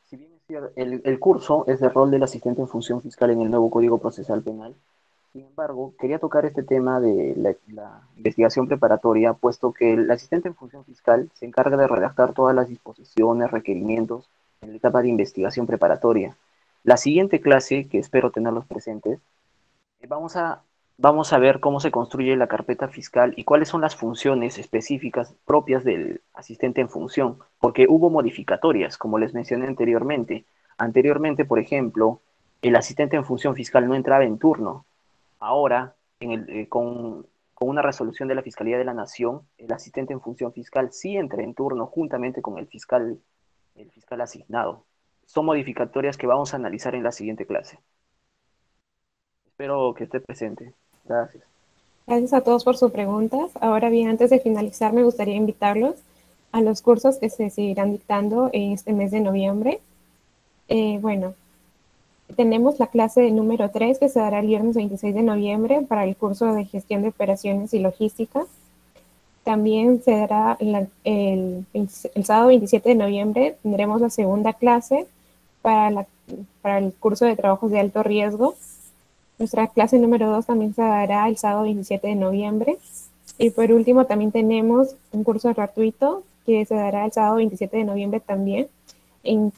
si bien es cierto, el curso es de rol del asistente en función fiscal en el nuevo Código Procesal Penal, sin embargo, quería tocar este tema de la investigación preparatoria, puesto que el asistente en función fiscal se encarga de redactar todas las disposiciones, requerimientos en la etapa de investigación preparatoria. La siguiente clase, que espero tenerlos presentes, vamos vamos a ver cómo se construye la carpeta fiscal y cuáles son las funciones específicas propias del asistente en función, porque hubo modificatorias, como les mencioné anteriormente. Anteriormente, por ejemplo, el asistente en función fiscal no entraba en turno. Ahora, con una resolución de la Fiscalía de la Nación, el asistente en función fiscal sí entra en turno juntamente con el fiscal asignado. Son modificatorias que vamos a analizar en la siguiente clase. Espero que esté presente. Gracias. Gracias a todos por sus preguntas. Ahora bien, antes de finalizar, me gustaría invitarlos a los cursos que se seguirán dictando en este mes de noviembre. Bueno, tenemos la clase número 3 que se dará el viernes 26 de noviembre para el curso de gestión de operaciones y logística. También se dará el sábado 27 de noviembre, tendremos la segunda clase para el curso de trabajos de alto riesgo. Nuestra clase número 2 también se dará el sábado 27 de noviembre. Y por último también tenemos un curso gratuito que se dará el sábado 27 de noviembre también, en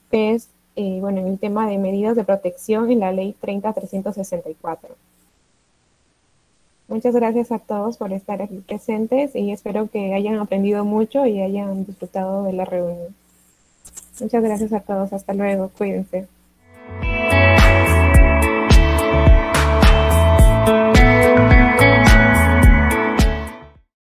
en el tema de medidas de protección en la ley 30.364. Muchas gracias a todos por estar aquí presentes y espero que hayan aprendido mucho y hayan disfrutado de la reunión. Muchas gracias a todos. Hasta luego. Cuídense.